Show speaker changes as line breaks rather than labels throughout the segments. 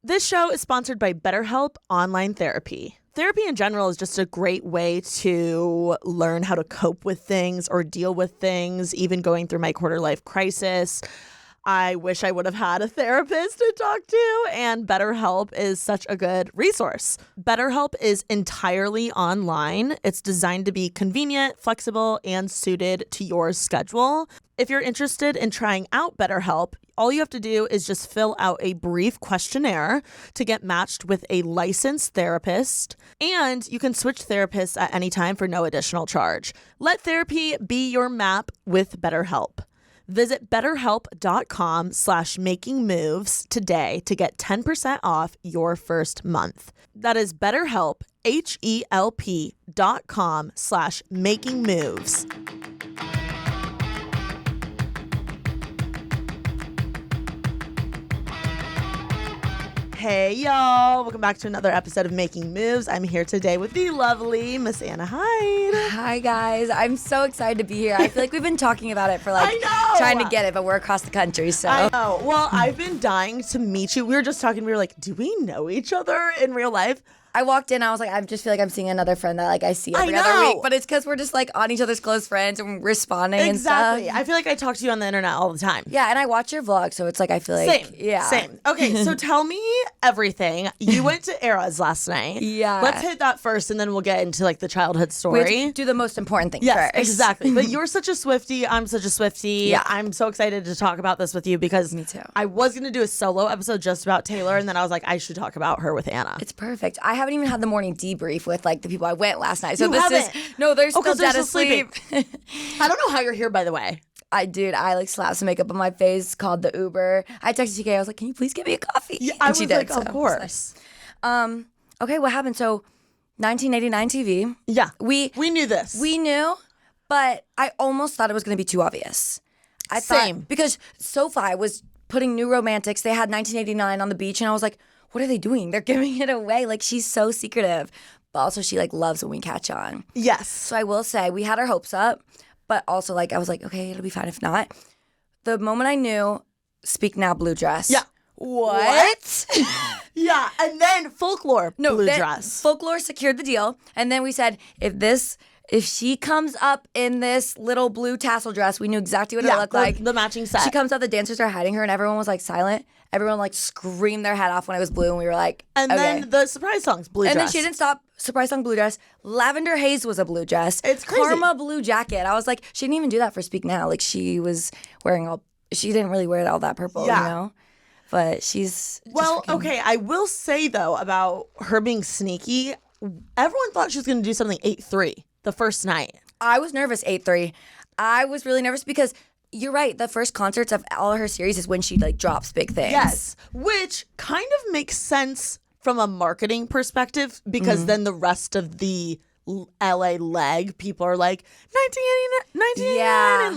This show is sponsored by BetterHelp Online Therapy. Therapy in general is just a great way to learn how to cope with things or deal with things, even going through my quarter life crisis. I wish I would have had a therapist to talk to, and BetterHelp is such a good resource. BetterHelp is entirely online. It's designed to be convenient, flexible, and suited to your schedule. If you're interested in trying out BetterHelp, all you have to do is just fill out a brief questionnaire to get matched with a licensed therapist, and you can switch therapists at any time for no additional charge. Let therapy be your map with BetterHelp. Visit betterhelp.com/makingmoves today to get 10% off your first month. That is BetterHelp, HELP.com/makingmoves. Hey, y'all. Welcome back to another episode of Making Moves. I'm here today with the lovely Miss Anna Heid.
Hi, guys. I'm so excited to be here. I feel like we've been talking about it for trying to get it, but we're across the country, so.
I know. Well, I've been dying to meet you. We were just talking. We were like, do we know each other in real life?
I walked in, I was like, I just feel like I'm seeing another friend that I see every other week. But it's because we're just on each other's close friends and responding and stuff.
Exactly. I feel like I talk to you on the internet all the time.
Yeah, and I watch your vlog, so it's I feel like
Same. Okay, so tell me everything. You went to Era's last night.
Yeah.
Let's hit that first, and then we'll get into the childhood story.
We have to do the most important thing
yes,
first.
Exactly. But you're such a Swiftie. I'm such a Swiftie.
Yeah.
I'm so excited to talk about this with you because
Me too.
I was going to do a solo episode just about Taylor, and then I was like, I should talk about her with Anna.
It's perfect. I haven't even had the morning debrief with the people I went last night. So
You
this
haven't?
is they're still dead asleep.
I don't know how you're here, by the way.
I slapped some makeup on my face, called the Uber. I texted TK. I was like, "Can you please get me a coffee?"
Yeah,
and
I was
she did,
like,
so
of course.
Nice. Okay, what happened? So, 1989 TV.
Yeah,
we
knew this.
We knew, but I almost thought it was going to be too obvious.
Same.
Because SoFi was putting New Romantics. They had 1989 on the beach, and I was like, what are they doing? They're giving it away. She's so secretive. But also she loves when we catch on.
Yes.
So I will say we had our hopes up, but also I was like, okay, it'll be fine if not. The moment I knew, Speak Now blue dress.
Yeah.
What?
Yeah, and then Folklore blue dress.
Folklore secured the deal, and then we said if she comes up in this little blue tassel dress, we knew exactly what it looked like.
The matching set.
She comes up, the dancers are hiding her, and everyone was silent. Everyone screamed their head off when it was blue, and we were like,
and
okay.
then the surprise songs, blue dress.
And then she didn't stop. Surprise song, blue dress. Lavender Haze was a blue dress.
It's crazy.
Karma, blue jacket. I was like, she didn't even do that for Speak Now. She was wearing she didn't really wear all that purple, you know? But she's
okay, I will say, though, about her being sneaky, everyone thought she was going to do something 8-3 the first night.
I was nervous 8-3. I was really nervous because you're right. The first concerts of all of her series is when she drops big things.
Yes, which kind of makes sense from a marketing perspective because then the rest of the LA leg, people are like 1989, and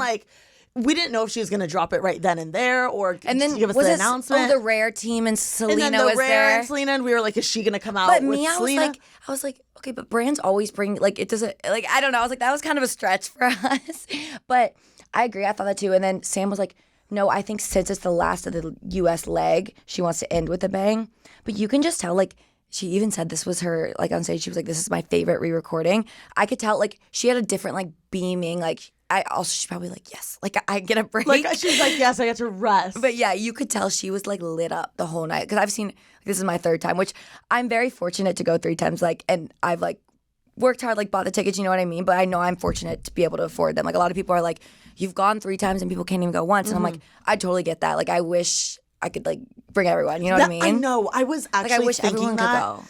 we didn't know if she was going to drop it right then and there or
and then
give us the announcement.
Oh, the Rare team and Selena
and then
was
Rare
there.
And Selena, and we were like, is she going to come out
but
with
me,
Selena?
I was like, okay, but brands always bring it doesn't I don't know. I was like, that was kind of a stretch for us, but I agree. I thought that too. And then Sam was like, no, I think since it's the last of the U.S. leg, she wants to end with a bang. But you can just tell she even said this was her on stage. She was like, this is my favorite re-recording. I could tell she had a different beaming she's probably yes, I get a break.
She's like, yes, I get to rest.
But yeah, you could tell she was lit up the whole night. Because I've seen, this is my third time, which I'm very fortunate to go 3 times. And I've worked hard, bought the tickets, you know what I mean? But I know I'm fortunate to be able to afford them. A lot of people are like, you've gone 3 times and people can't even go once. And I'm like, I totally get that. I wish I could bring everyone, you know what I mean?
I know. I was actually
I wish
thinking
everyone
that.
could go.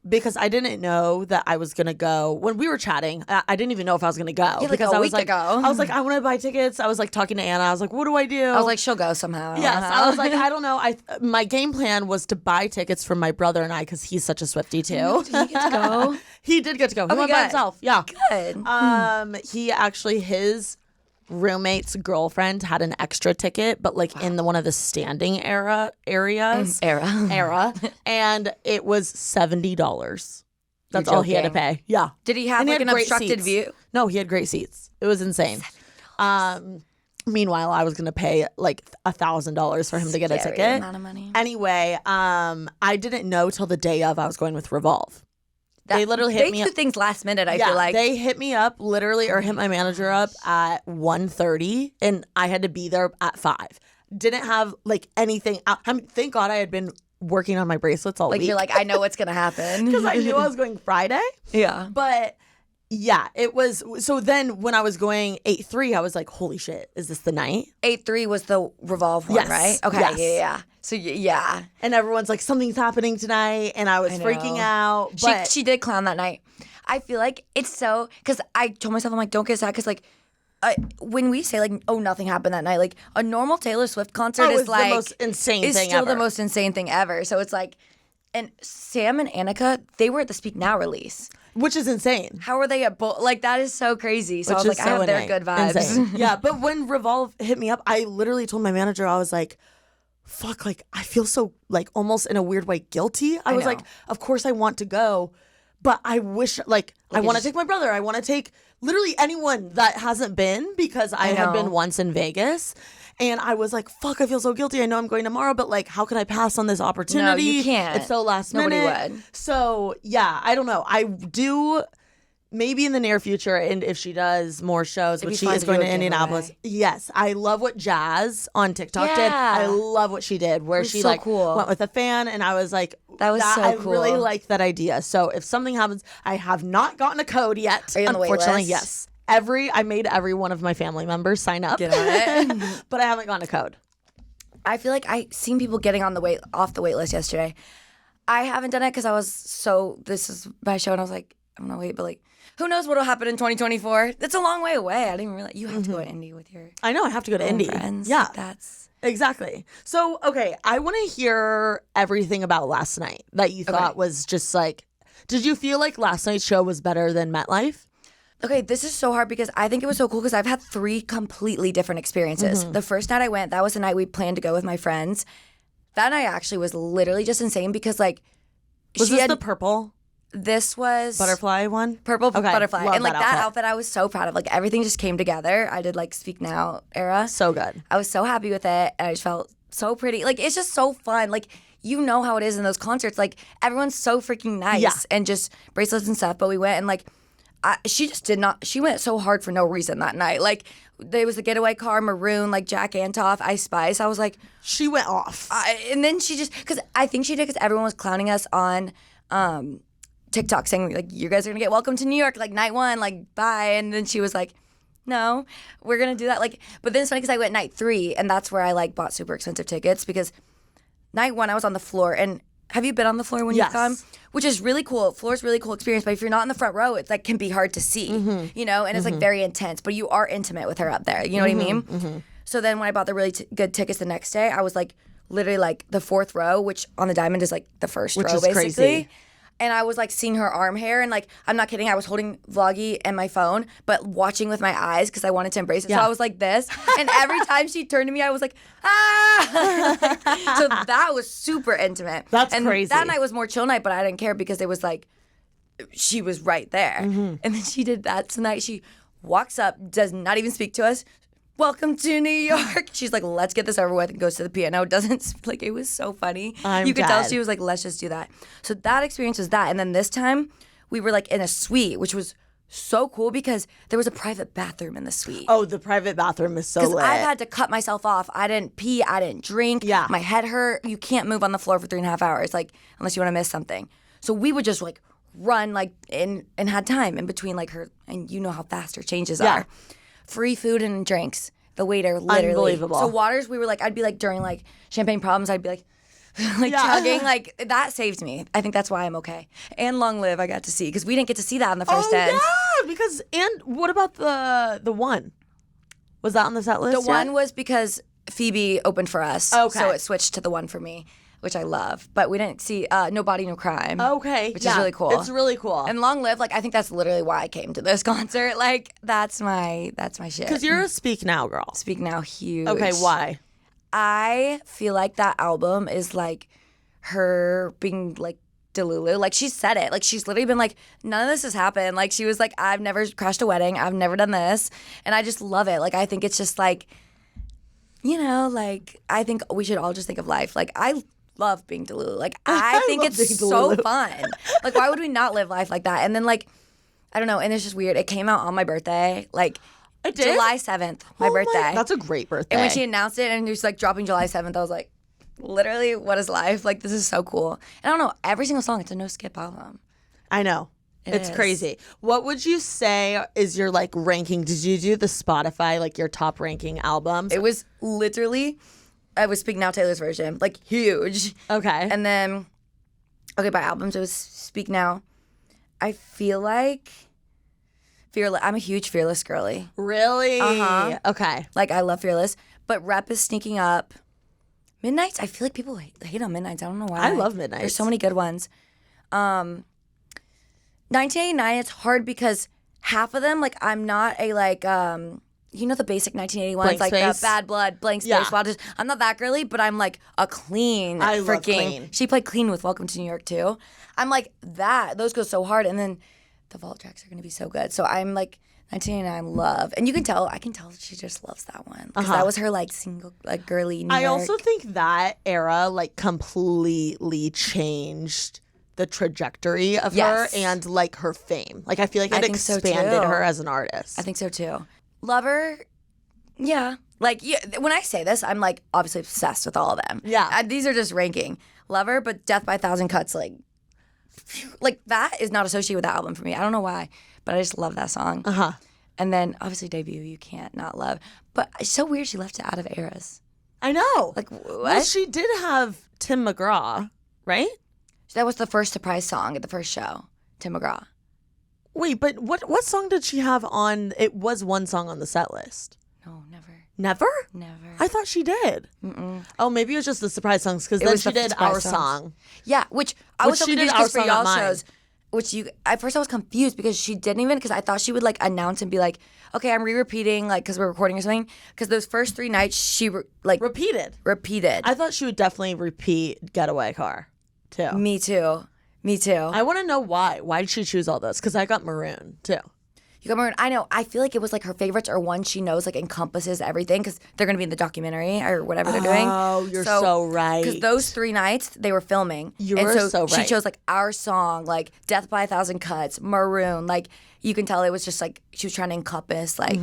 Because I didn't know that I was going to go. When we were chatting, I didn't even know if I was going to go.
Yeah,
because
a
I
week
was
ago.
I was like, I want to buy tickets. I was talking to Anna. I was like, what do I do?
I was like, she'll go somehow.
Yes. I was like, I don't know. My game plan was to buy tickets for my brother and I because he's such a Swiftie too.
Did he get to go?
He did get to go. He went by himself. Yeah.
Good.
He actually, his roommate's girlfriend had an extra ticket, but in one of the standing areas. Era. And it was $70. That's all he had to pay. Yeah.
Did he have
And he had
an
great
obstructed
seats.
view?
No, he had great seats. It was insane. Meanwhile, I was going to pay like $1,000 for him to get a
Scary
ticket.
amount of money.
Anyway, I didn't know till the day of I was going with Revolve. They literally hit me
They do
up.
things last minute, I feel like.
They hit me up literally, or hit my manager up at 1:30, and I had to be there at 5. Didn't have like anything. Thank God I had been working on my bracelets all
Like,
week.
you're like, I know what's going to happen.
Because I knew I was going Friday.
Yeah.
But yeah, it was. So then when I was going 8:3, I was like, holy shit, is this the night?
8-3 was the Revolve one,
Yes.
right? Okay,
Yes.
yeah. So, yeah.
And everyone's like, something's happening tonight. And I was
I know.
freaking out. But
She did clown that night. I feel like it's so, because I told myself, I'm like, don't get sad, because like, when we say like, oh, nothing happened that night, like a normal Taylor Swift concert is
it's
like
the most insane
is
thing
still
ever.
the most insane thing ever. So it's like, and Sam and Annika, they were at the Speak Now release.
Which is insane.
How are they at both? Like, that is so crazy. So I was
Which
like,
is
I
so
have their
innate.
good vibes.
Insane. Yeah, but when Revolve hit me up, I literally told my manager, I was like, fuck, like, I feel so, like, almost in a weird way guilty. I was
know.
like, of course I want to go, but I wish, like I want to take my brother. I want to take literally anyone that hasn't been, because I had been once in Vegas. And I was like, fuck, I feel so guilty. I know I'm going tomorrow, but like, how can I pass on this opportunity?
No, you can't.
It's so last
Nobody
minute.
would.
So yeah, I don't know. I do maybe in the near future, and if she does more shows,
It'd
but
be
she
fun
is
to
going
do
to
a
Indianapolis.
giveaway.
Yes, I love what Jazz on TikTok did.
Yeah.
I love what she did, where
was
she
so
like
cool.
went with a fan, and I was like,
That was so
I
cool.
really like that idea. So if something happens, I have not gotten a code yet.
Are you on the wait
Unfortunately,
list?
yes. I made every one of my family members sign up,
Get on it.
but I haven't gotten a code.
I feel like I seen people getting on the off the wait list yesterday. I haven't done it because I was this is my show, and I was like, I'm gonna wait, but like, who knows what'll happen in 2024? It's a long way away. I didn't even realize you have to go to Indy with your
I know I have to go to Indy.
friends.
Yeah,
That's
exactly. So okay, I want to hear everything about last night that you thought was just like. Did you feel like last night's show was better than MetLife?
okay. This is so hard because I think it was so cool because I've had 3 completely different experiences. The first night I went, that was the night we planned to go with my friends. That night actually was literally just insane because like
Was
she
this
had
the purple
this was
butterfly one?
purple
Okay,
butterfly,
love
and like
that
that
outfit.
outfit I was so proud of. Like everything just came together. I did like Speak Now era.
So good.
I was so happy with it, and I just felt so pretty. Like it's just so fun. Like you know how it is in those concerts. Like everyone's so freaking nice
Yeah.
and just bracelets and stuff. But we went and like she just did not. She went so hard for no reason that night. Like there was the getaway car, maroon, like Jack Antoff, Ice Spice. I was like,
She went off.
and then she just because I think she did because everyone was clowning us on. TikTok saying like you guys are gonna get welcome to New York like night 1 like bye, and then she was like no we're gonna do that like, but then it's funny because I went night 3 and that's where I like bought super expensive tickets because night 1 I was on the floor. And have you been on the floor when
Yes.
you've gone? Which is really cool. Floor's really cool experience, but if you're not in the front row, it's like can be hard to see, you know, and it's like very intense, but you are intimate with her up there, you know what I mean? So then when I bought the really good tickets the next day, I was like literally like the 4th row, which on the Diamond is like the first
Which
row
is
basically.
crazy.
And I was like seeing her arm hair, and like I'm not kidding, I was holding Vloggy and my phone, but watching with my eyes because I wanted to embrace it. So
Yeah.
I was like this, and every time she turned to me, I was like, ah. So that was super intimate.
That's
and
crazy.
That night was more chill night, but I didn't care because it was like she was right there. And then she did that tonight. She walks up, does not even speak to us. Welcome to New York. She's like, let's get this over with, and goes to the piano. Doesn't like it was so funny.
I'm
you could tell
dead.
she was like, let's just do that. So that experience was that. And then this time we were like in a suite, which was so cool because there was a private bathroom in the suite.
Oh, the private bathroom is so
Because
lit.
I've had to cut myself off. I didn't pee. I didn't drink.
Yeah.
My head hurt. You can't move on the floor for 3.5 hours, like unless you want to miss something. So we would just like run like and had time in between like her, and you know how fast her changes
Yeah.
are. Free food and drinks. The waiter literally.
Unbelievable.
So waters, we were like, I'd be like during like champagne problems, I'd be like like
Yeah.
chugging, like that saved me. I think that's why I'm okay. And Long Live I got to see because we didn't get to see that on the first end.
yeah, because and what about the one? Was that on the set list?
The one was because Phoebe opened for us.
Okay.
So it switched to the one for me, which I love. But we didn't see No Body, No Crime.
Okay,
Which
yeah,
is really cool.
It's really cool.
And Long Live, like I think that's literally why I came to this concert. Like that's my shit.
Because you're a Speak Now girl.
Speak Now huge.
Okay, why?
I feel like that album is like her being like Delulu. Like she said it. Like she's literally been like, none of this has happened. Like she was like, I've never crashed a wedding. I've never done this. And I just love it. Like I think it's just like you know, like, I think we should all just think of life. Like, I love being Delulu. Like, I think
love
it's
being
so
Delulu.
fun. Like, why would we not live life like that? And then, like, I don't know. And it's just weird. It came out on my birthday. Like,
It did?
July 7th, my birthday.
That's a great birthday.
And when she announced it and it was like dropping July 7th, I was like, literally, what is life? Like, this is so cool. And I don't know, every single song, it's a no skip album.
I know. It's
is.
crazy. What would you say is your like ranking? Did you do the Spotify, like your top ranking albums?
It was literally, I was Speak Now Taylor's version, like huge.
Okay.
And then, okay, by albums, it was Speak Now. I feel like Fearless. I'm a huge Fearless girly.
Really?
Uh-huh.
Okay.
Like, I love Fearless. But Rep is sneaking up. Midnights, I feel like people hate on Midnights. I don't know why.
I love Midnights.
There's so many good ones. 1989, it's hard because half of them, like, I'm not a, like, you know the basic 1981s,
Blank
like
Space?
the Bad Blood, Blank Space.
Yeah.
Well, I'm not that girly, but I'm like a Clean.
I love
freaking,
Clean.
She played Clean with Welcome to New York too. I'm like that. Those go so hard, and then the vault tracks are gonna be so good. So I'm like 1989 love, and you can tell. I can tell that she just loves that one because that was her like single, like girly. New
I
York.
also think that era like completely changed the trajectory of
Yes.
her and like her fame. Like I feel like
I
it
think so,
expanded
too.
her as an artist.
I think so too. Lover, yeah. Like when I say this, I'm like obviously obsessed with all of them.
Yeah.
These are just ranking. Lover, but Death by a Thousand Cuts, like that is not associated with that album for me. I don't know why, but I just love that song.
Uh-huh.
And then obviously Debut, you can't not love. But it's so weird she left it out of Eras.
I know.
Like what?
Well, she did have Tim McGraw, right?
That was the first surprise song at the first show, Tim McGraw.
Wait, but what song did she have on? It was one song on the set list.
No, never.
Never?
Never.
I thought she did.
Mm-mm.
Oh, maybe it was just the surprise songs because
It
then
was
she
the
did
surprise
Our
songs.
Song.
Yeah, which I was so
she did
confused
Our
because for
Song at
y'all
mine.
shows, which you at first I was confused because she didn't even because I thought she would like announce and be like, okay, I'm re-repeating like because we're recording or something. Because those first 3 nights she
Repeated.
repeated.
I thought she would definitely repeat Getaway Car, too.
Me too.
I want to know why. Why did she choose all those? Because I got Maroon, too.
You got Maroon. I know. I feel like it was like her favorites or one she knows like encompasses everything because they're gonna be in the documentary or whatever they're doing.
Oh, you're so right.
Because those 3 nights they were filming.
You
and
were so
She
right.
chose like Our Song, like Death by a Thousand Cuts, Maroon. Like you can tell it was just like she was trying to encompass like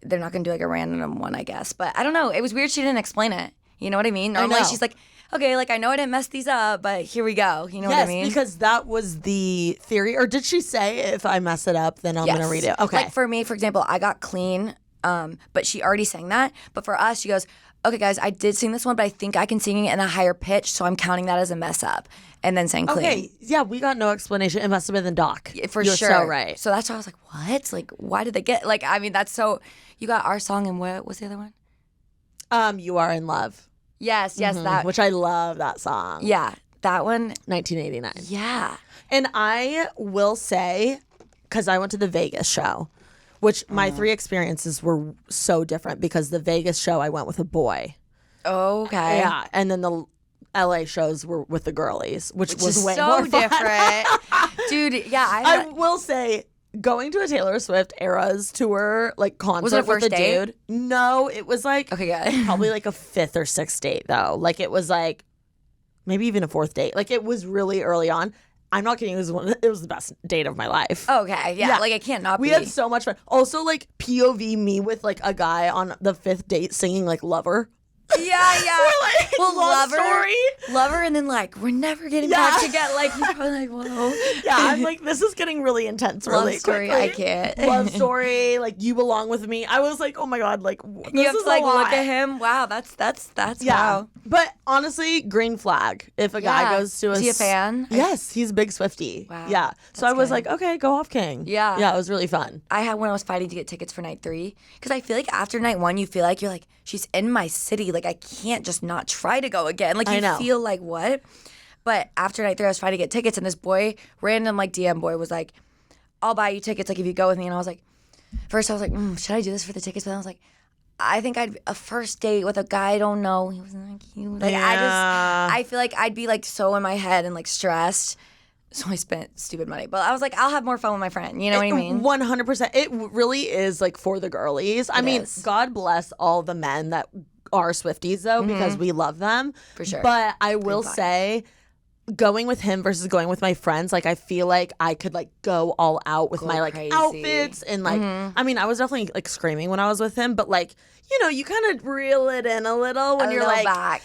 they're not gonna do like a random one, I guess. But I don't know. It was weird she didn't explain it. You know what I mean? Normally
know.
she's like, okay, like I know I didn't mess these up, but here we go. You know what I mean?
Yes, because that was the theory. Or did she say, if I mess it up, then I'm going to read it? Okay.
Like for me, for example, I got Clean, but she already sang that. But for us, she goes, okay, guys, I did sing this one, but I think I can sing it in a higher pitch, so I'm counting that as a mess up. And then sang Clean.
Okay, yeah, we got no explanation. It must have been the doc.
For
You're
sure.
so right.
So that's why I was like, what? Like, why did they get, like, I mean, that's so, you got Our Song and what was the other one?
You Are in Love.
Yes, that.
Which I love that song.
Yeah, that one.
1989.
Yeah.
And I will say, because I went to the Vegas show, which my 3 experiences were so different because the Vegas show I went with a boy.
Okay.
Yeah. And then the LA shows were with the girlies, which was
is
way
so
more fun.
different. Dude, yeah.
I will say, going to a Taylor Swift Eras tour, like concert
Was it a
with
first
a
date?
dude. No, it was like
Okay, good.
probably like a 5th or 6th date though. Like it was like maybe even a 4th date. Like it was really early on. I'm not kidding. It was the best date of my life.
Okay, yeah. Like, it can't not
We
be.
had so much fun. Also, like POV me with like a guy on the 5th date singing like Lover.
Yeah.
We're like, love story.
Lover, and then like we're never getting
Yeah.
back together. Like he's probably like, whoa.
Yeah, I'm like, this is getting really intense really
Love story,
quickly.
I can't.
Love story, like you belong with me. I was like, oh my God, like this
You have
is
to like
a lot.
look at him. Wow, that's
Yeah.
wow.
But honestly, green flag. If a guy
Yeah.
goes to
Is he a fan?
Yes, he's a big Swiftie.
Wow,
Yeah. So
that's
I was
good.
like, okay, go off King.
Yeah.
Yeah, it was really fun.
I had when I was fighting to get tickets for night 3 because I feel like after night 1 you feel like you're like she's in my city, like I can't just not try to go again. Like
I
you
know.
feel like what? But after night 3 I was trying to get tickets and this boy, random like DM boy was like, I'll buy you tickets like if you go with me. And I was like, first I was like, should I do this for the tickets? But then I was like, I think I'd a first date with a guy I don't know. He wasn't that cute. Like I feel like I'd be like so in my head and like stressed. So I spent stupid money. But I was like, I'll have more fun with my friend. You know what I mean?
100%. It really is like for the girlies. I mean,
is.
God bless all the men that are Swifties though, because we love them.
For sure.
But I will
Green flag.
say, going with him versus going with my friends, like I feel like I could like go all out with
Go
my like
crazy.
outfits and like I mean I was definitely like screaming when I was with him, but like you know you kind of reel it in a little when
A
you're
little
like
back.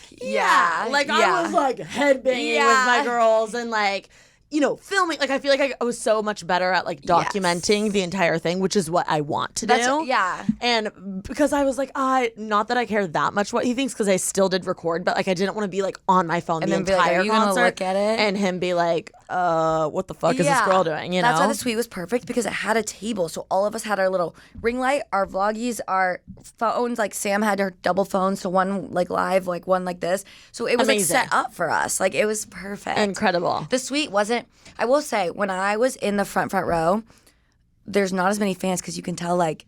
like I was like headbanging with my girls and like you know filming, like I feel like I was so much better at like documenting the entire thing, which is what I want to do.
Yeah.
And because I was like, not that I care that much what he thinks, because I still did record, but like I didn't want to be like on my phone
And
the
then be like,
entire
are you gonna
concert
look at it?
and him be like, what the fuck is this girl doing? You know,
That's why the suite was perfect, because it had a table, so all of us had our little ring light, our vloggies, our phones. Like Sam had her double phones, so one like live, like one like this. So it was
Amazing.
like set up for us. Like it was perfect.
incredible.
The suite wasn't. I will say, when I was in the front row, there's not as many fans because you can tell like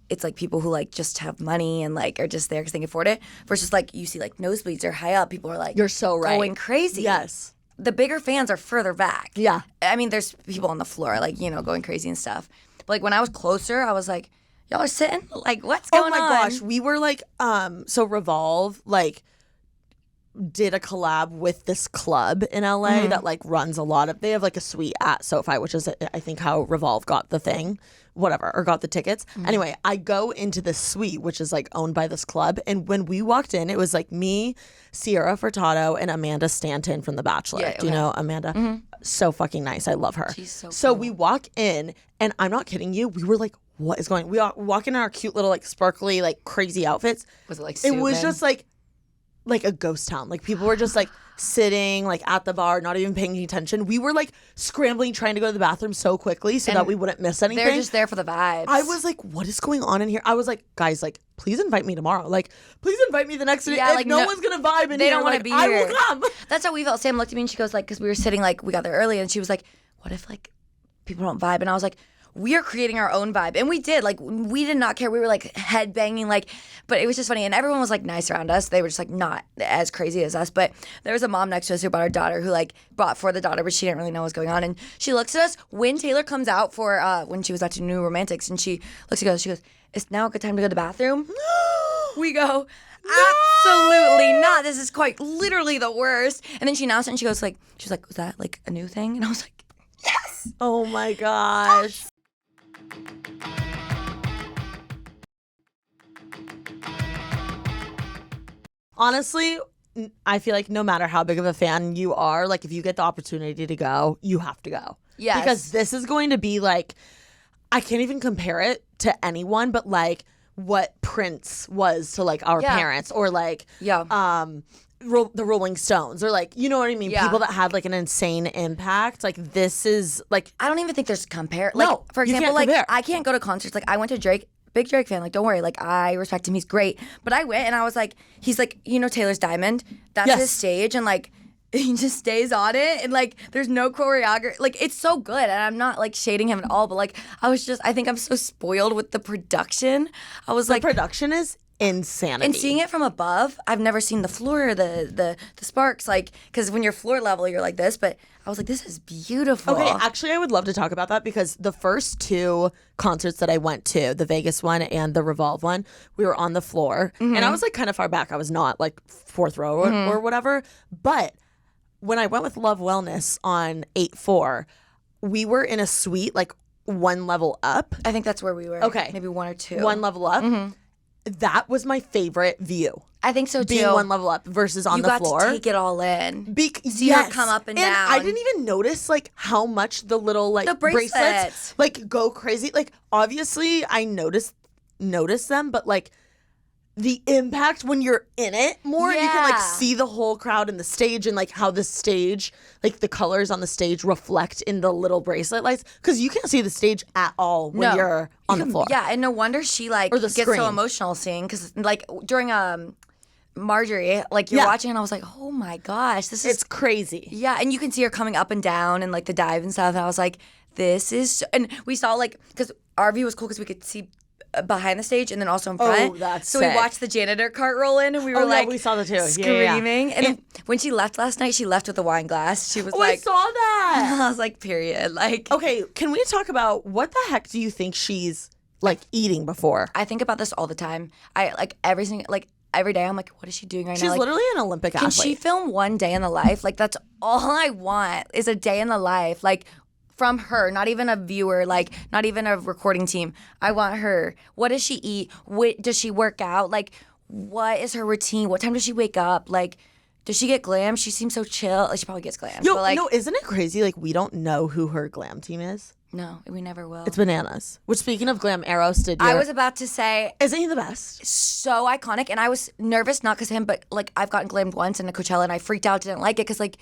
it's like people who like just have money and like are just there because they can afford it. Versus like you see like nosebleeds or high up, people are like
You're so right.
going crazy.
Yes.
The bigger fans are further back.
Yeah.
I mean, there's people on the floor like you know going crazy and stuff. But like when I was closer, I was like, y'all are sitting like what's going on?
Oh my gosh, we were like, so Revolve like did a collab with this club in LA that like runs a lot of. They have like a suite at SoFi, which is I think how Revolve got the thing, whatever, or got the tickets. Anyway, I go into this suite, which is like owned by this club, and when we walked in, it was like me, Sierra Furtado, and Amanda Stanton from The Bachelor.
Yeah,
Do you know Amanda? So fucking nice. I love her.
She's so cool.
we walk in, and I'm not kidding you. We were like, what is going? We walk in our cute little like sparkly like crazy outfits.
Was it like
It was
Subin?
just like a ghost town. Like people were just like sitting like at the bar, not even paying attention. We were like scrambling, trying to go to the bathroom so quickly so that we wouldn't miss anything.
They're just there for the vibes.
I was like, what is going on in here? I was like, guys, like, please invite me tomorrow. Like, please invite me the next day.
Yeah,
If
like,
no
no-
one's gonna vibe in
they
here,
don't wanna
like,
be
I
here.
will come.
That's how we felt. Sam looked at me and she goes like, because we were sitting like we got there early, and she was like, what if like people don't vibe? And I was like, we are creating our own vibe. And we did. Like, we did not care. We were like headbanging, like, but it was just funny. And everyone was like nice around us. They were just like not as crazy as us. But there was a mom next to us who brought her daughter who like brought for the daughter, but she didn't really know what was going on. And she looks at us when Taylor comes out for when she was at New Romantics, and she looks at us, she goes, is now a good time to go to the bathroom? We go, absolutely not. This is quite literally the worst. And then she announced it and she was like, was that like a new thing? And I was like, yes.
Oh my gosh. Honestly, I feel like no matter how big of a fan you are, like if you get the opportunity to go, you have to go.
Yes.
Because this is going to be like, I can't even compare it to anyone, but like what Prince was to like our parents, or like the Rolling Stones, or like, you know what I mean?
Yeah.
People that had like an insane impact. Like this is like,
I don't even think there's compare. Like,
No,
for
you
example,
can't
like
compare.
I can't go to concerts. Like I went to Drake, big Drake fan. Like don't worry, like I respect him. He's great. But I went and I was like, he's like, you know, Taylor's Diamond. That's
Yes.
his stage, and like he just stays on it, and like there's no choreography. Like it's so good, and I'm not like shading him at all. But like I think I'm so spoiled with the production. I was like,
production is insanity.
and seeing it from above, I've never seen the floor, the sparks, like, because when you're floor level, you're like this, but I was like, this is beautiful.
Okay, actually, I would love to talk about that, because the first two concerts that I went to, the Vegas one and the Revolve one, we were on the floor, and I was like kind of far back. I was not like fourth row or whatever. But when I went with Love Wellness on 8-4, we were in a suite like one level up.
I think that's where we were.
Okay.
Maybe one or two.
One level up. That was my favorite view.
I think so too.
Being one level up versus on
you
the floor.
got to take it all in.
See
her come up and down.
I didn't even notice like how much the little like
The bracelets.
like go crazy. Like obviously I noticed them, but like the impact when you're in it more, you can like
Yeah.
see the whole crowd and the stage, and like how the stage, like the colors on the stage reflect in the little bracelet lights, because you can't see the stage at all when you're on the floor.
Yeah, and no wonder she like
Or the
gets
screen.
so emotional seeing, because like during Marjorie, like you're
Yeah.
watching, and I was like, oh my gosh, this is
It's crazy.
yeah, and you can see her coming up and down and like the dive and stuff. And I was like, this is, and we saw like, because our view was cool because we could see behind the stage and then also in front.
Oh, that's
so
sick.
we watched the janitor cart roll in, and we were
Oh, yeah,
like,
we saw that too. Yeah, yeah, yeah.
screaming. And then when she left last night, she left with a wine glass. She was
Oh, I
like,
saw that.
I was like, period. Like,
Okay, can we talk about what the heck do you think she's like eating before?
I think about this all the time. I like every single, like every day I'm like, what is she doing right now?
She's
Like,
literally an Olympic
can
athlete.
she film one day in the life? Like, that's all I want is a day in the life. Like, from her, not even a viewer, like, not even a recording team. I want her. What does she eat? Does she work out? Like, what is her routine? What time does she wake up? Like, does she get glam? She seems so chill. Like, she probably gets glam.
Yo,
but like,
no, isn't it crazy? Like, we don't know who her glam team is.
no, we never will.
It's bananas. Which, speaking of glam, Eros did
I was about to say,
Isn't he the best?
so iconic, and I was nervous, not because of him, but like I've gotten glammed once in a Coachella, and I freaked out, didn't like it, because like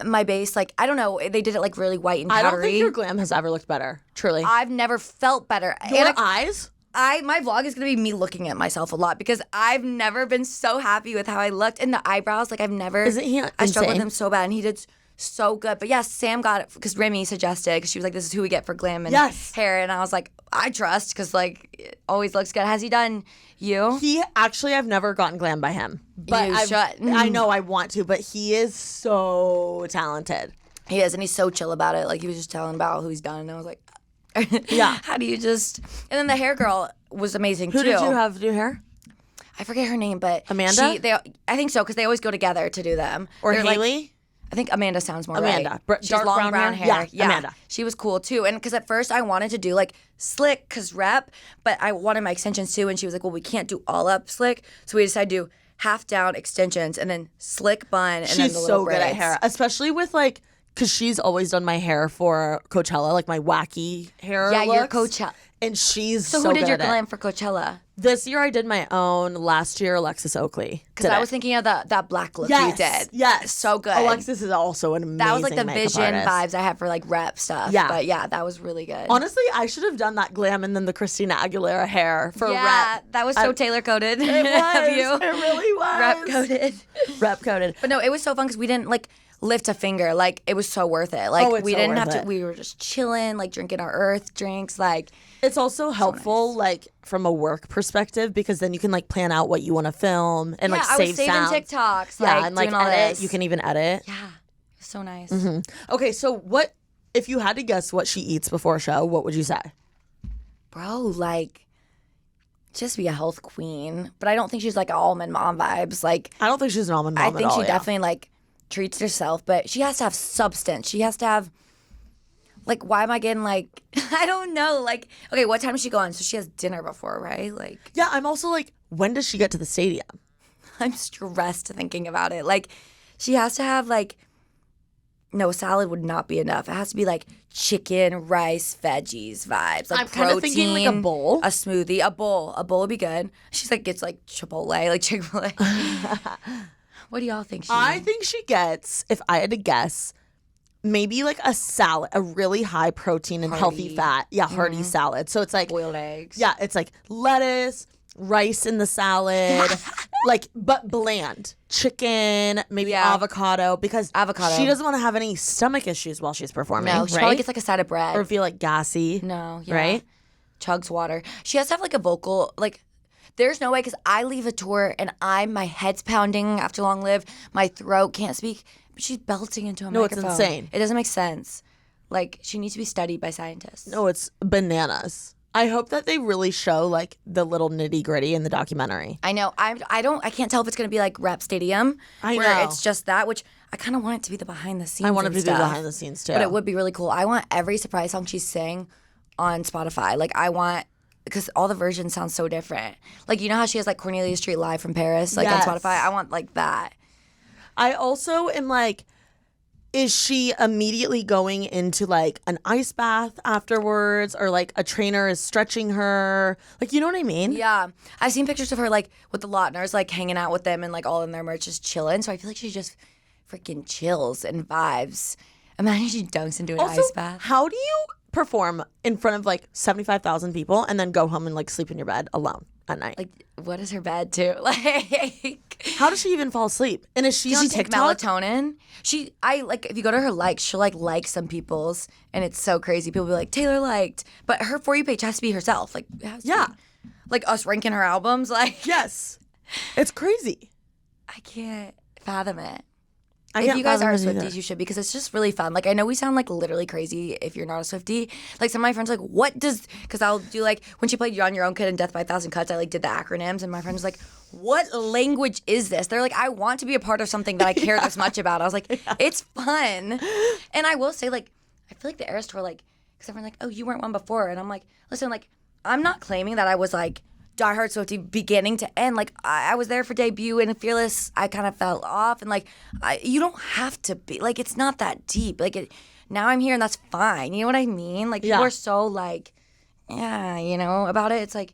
my base, like I don't know, they did it like really white and powdery.
I don't think your glam has ever looked better. Truly.
I've never felt better.
Your
And
eyes?
my vlog is gonna be me looking at myself a lot because I've never been so happy with how I looked, and the eyebrows, like I've never.
Isn't he
I struggled with
insane?
him so bad, and he did so good. But yeah, Sam got it because Remy suggested, because she was like, "This is who we get for glam and
Yes.
hair," and I was like, "I trust," because like it always looks good. Has he done you?
He actually, I've never gotten glam by him. But
You should.
I know I want to, but he is so talented.
He is, and he's so chill about it. Like he was just telling about who he's done, and I was like,
Yeah.
How do you just? And then the hair girl was amazing
Who
too.
did you have do hair?
I forget her name, but
Amanda?
I think so, because they always go together to do them.
Or
They're like-
Haley?
I think Amanda sounds more
Amanda.
right. She has
Dark
long
brown hair? Yeah, Amanda.
She was cool too. And because at first I wanted to do like slick, because rep, but I wanted my extensions too. And she was like, well, we can't do all up slick. So we decided to do half down extensions and then slick bun and then
She's
the
so
little
good at
braids.
hair, especially with like, because she's always done my hair for Coachella, like my wacky hair
Yeah, your
looks.
Coachella.
And she's
So
so
who did
good
your
at it.
glam for Coachella?
This year I did my own. Last year, Alexis Oakley.
Because I was thinking of that black look you did.
Yes.
So good.
Alexis is also an amazing
That was like the
makeup
vision
artist.
vibes I had for like rep stuff.
Yeah.
But yeah, that was really good.
Honestly, I should have done that glam and then the Christina Aguilera hair for
yeah,
rep.
that was so tailor coded.
It was. It really was.
Rep coded.
Rep coded.
But no, it was so fun because we didn't like lift a finger. Like it was so worth it. Like
Oh, it's
we
so
didn't
worth
have to.
it.
We were just chilling, like drinking our earth drinks. Like
It's also helpful, like from a work perspective, because then you can like plan out what you want to film and
yeah,
like
I
save
was saving
sounds.
TikToks.
Yeah,
Like
and like
doing all
edit.
this.
You can even edit.
Yeah, it was so nice.
Okay, so what if you had to guess what she eats before a show? What would you say?
Bro, like just be a health queen. But I don't think she's like almond mom vibes. Like
I don't think she's an almond mom
I
at
think
all,
she
yeah.
definitely like treats herself, but she has to have substance. She has to have like, why am I getting like I don't know. Like, okay, what time does she go on? So she has dinner before, right? Like
Yeah, I'm also like, when does she get to the stadium?
I'm stressed thinking about it. Like she has to have like no, salad would not be enough. It has to be like chicken, rice, veggies vibes. Like
I'm kinda thinking, like, a
protein,
bowl.
a smoothie, a bowl. A bowl would be good. She's like gets like Chipotle, like Chick-fil-A. What do y'all think?
I think she gets, if I had to guess, maybe like a salad, a really high protein and healthy
Hearty.
fat. Yeah, hearty salad. So it's like,
boiled eggs.
yeah, it's like lettuce, rice in the salad, like, but bland. Chicken, maybe
Yeah.
avocado, because
Avocado.
she doesn't want to have any stomach issues while she's performing.
No, she
right?
probably gets like a side of bread.
or feel like gassy.
No, yeah.
Right?
Chugs water. She has to have like a vocal, like, there's no way, because I leave a tour and my head's pounding after Long Live, my throat can't speak, but she's belting into a
No, it's
microphone.
insane.
It doesn't make sense. Like, she needs to be studied by scientists.
No, it's bananas. I hope that they really show like the little nitty gritty in the documentary.
I know. I can't tell if it's going to be like Rap Stadium,
I
where
know.
it's just that, which I kind of want it to be the behind the scenes.
I want it
and
to be
stuff.
behind the scenes too.
But it would be really cool. I want every surprise song she sang on Spotify. Like, I want, because all the versions sound so different. Like, you know how she has like Cornelia Street Live from Paris, like
Yes.
on Spotify? I want like that.
I also am like, is she immediately going into like an ice bath afterwards, or like a trainer is stretching her? Like, you know what I mean?
Yeah. I've seen pictures of her like with the Lautners, like hanging out with them and like all in their merch, just chilling. So I feel like she just freaking chills and vibes. Imagine she dunks into an
Also,
ice bath.
how do you perform in front of like 75,000 people and then go home and like sleep in your bed alone at night?
Like, what is her bed to? Like,
How does she even fall asleep? And is she
does
on
she take
TikTok?
melatonin? I like, if you go to her likes, she'll like some people's, and it's so crazy. People be like, Taylor liked, but her For You page has to be herself. Like, it has to
Yeah.
be. Like us ranking her albums. Like,
Yes. It's crazy.
I can't fathom it. If you guys are
either.
Swifties, you should, because it's just really fun. Like, I know we sound like literally crazy if you're not a Swiftie. Like, some of my friends are like, what does, because I'll do like, when she played You're on Your Own Kid and Death by a Thousand Cuts, I like did the acronyms, and my friend was like, what language is this? They're like, I want to be a part of something that I care this much about. I was like, it's fun. And I will say, like, I feel like the Eras Tour, like, because everyone's like, oh, you weren't one before. And I'm like, listen, like, I'm not claiming that I was like, diehard Swiftie beginning to end. Like, I was there for debut, and Fearless, I kind of fell off. And like, you don't have to be, like, it's not that deep. Like, now I'm here, and that's fine. You know what I mean? Like, people are so like, yeah, you know, about it. It's like,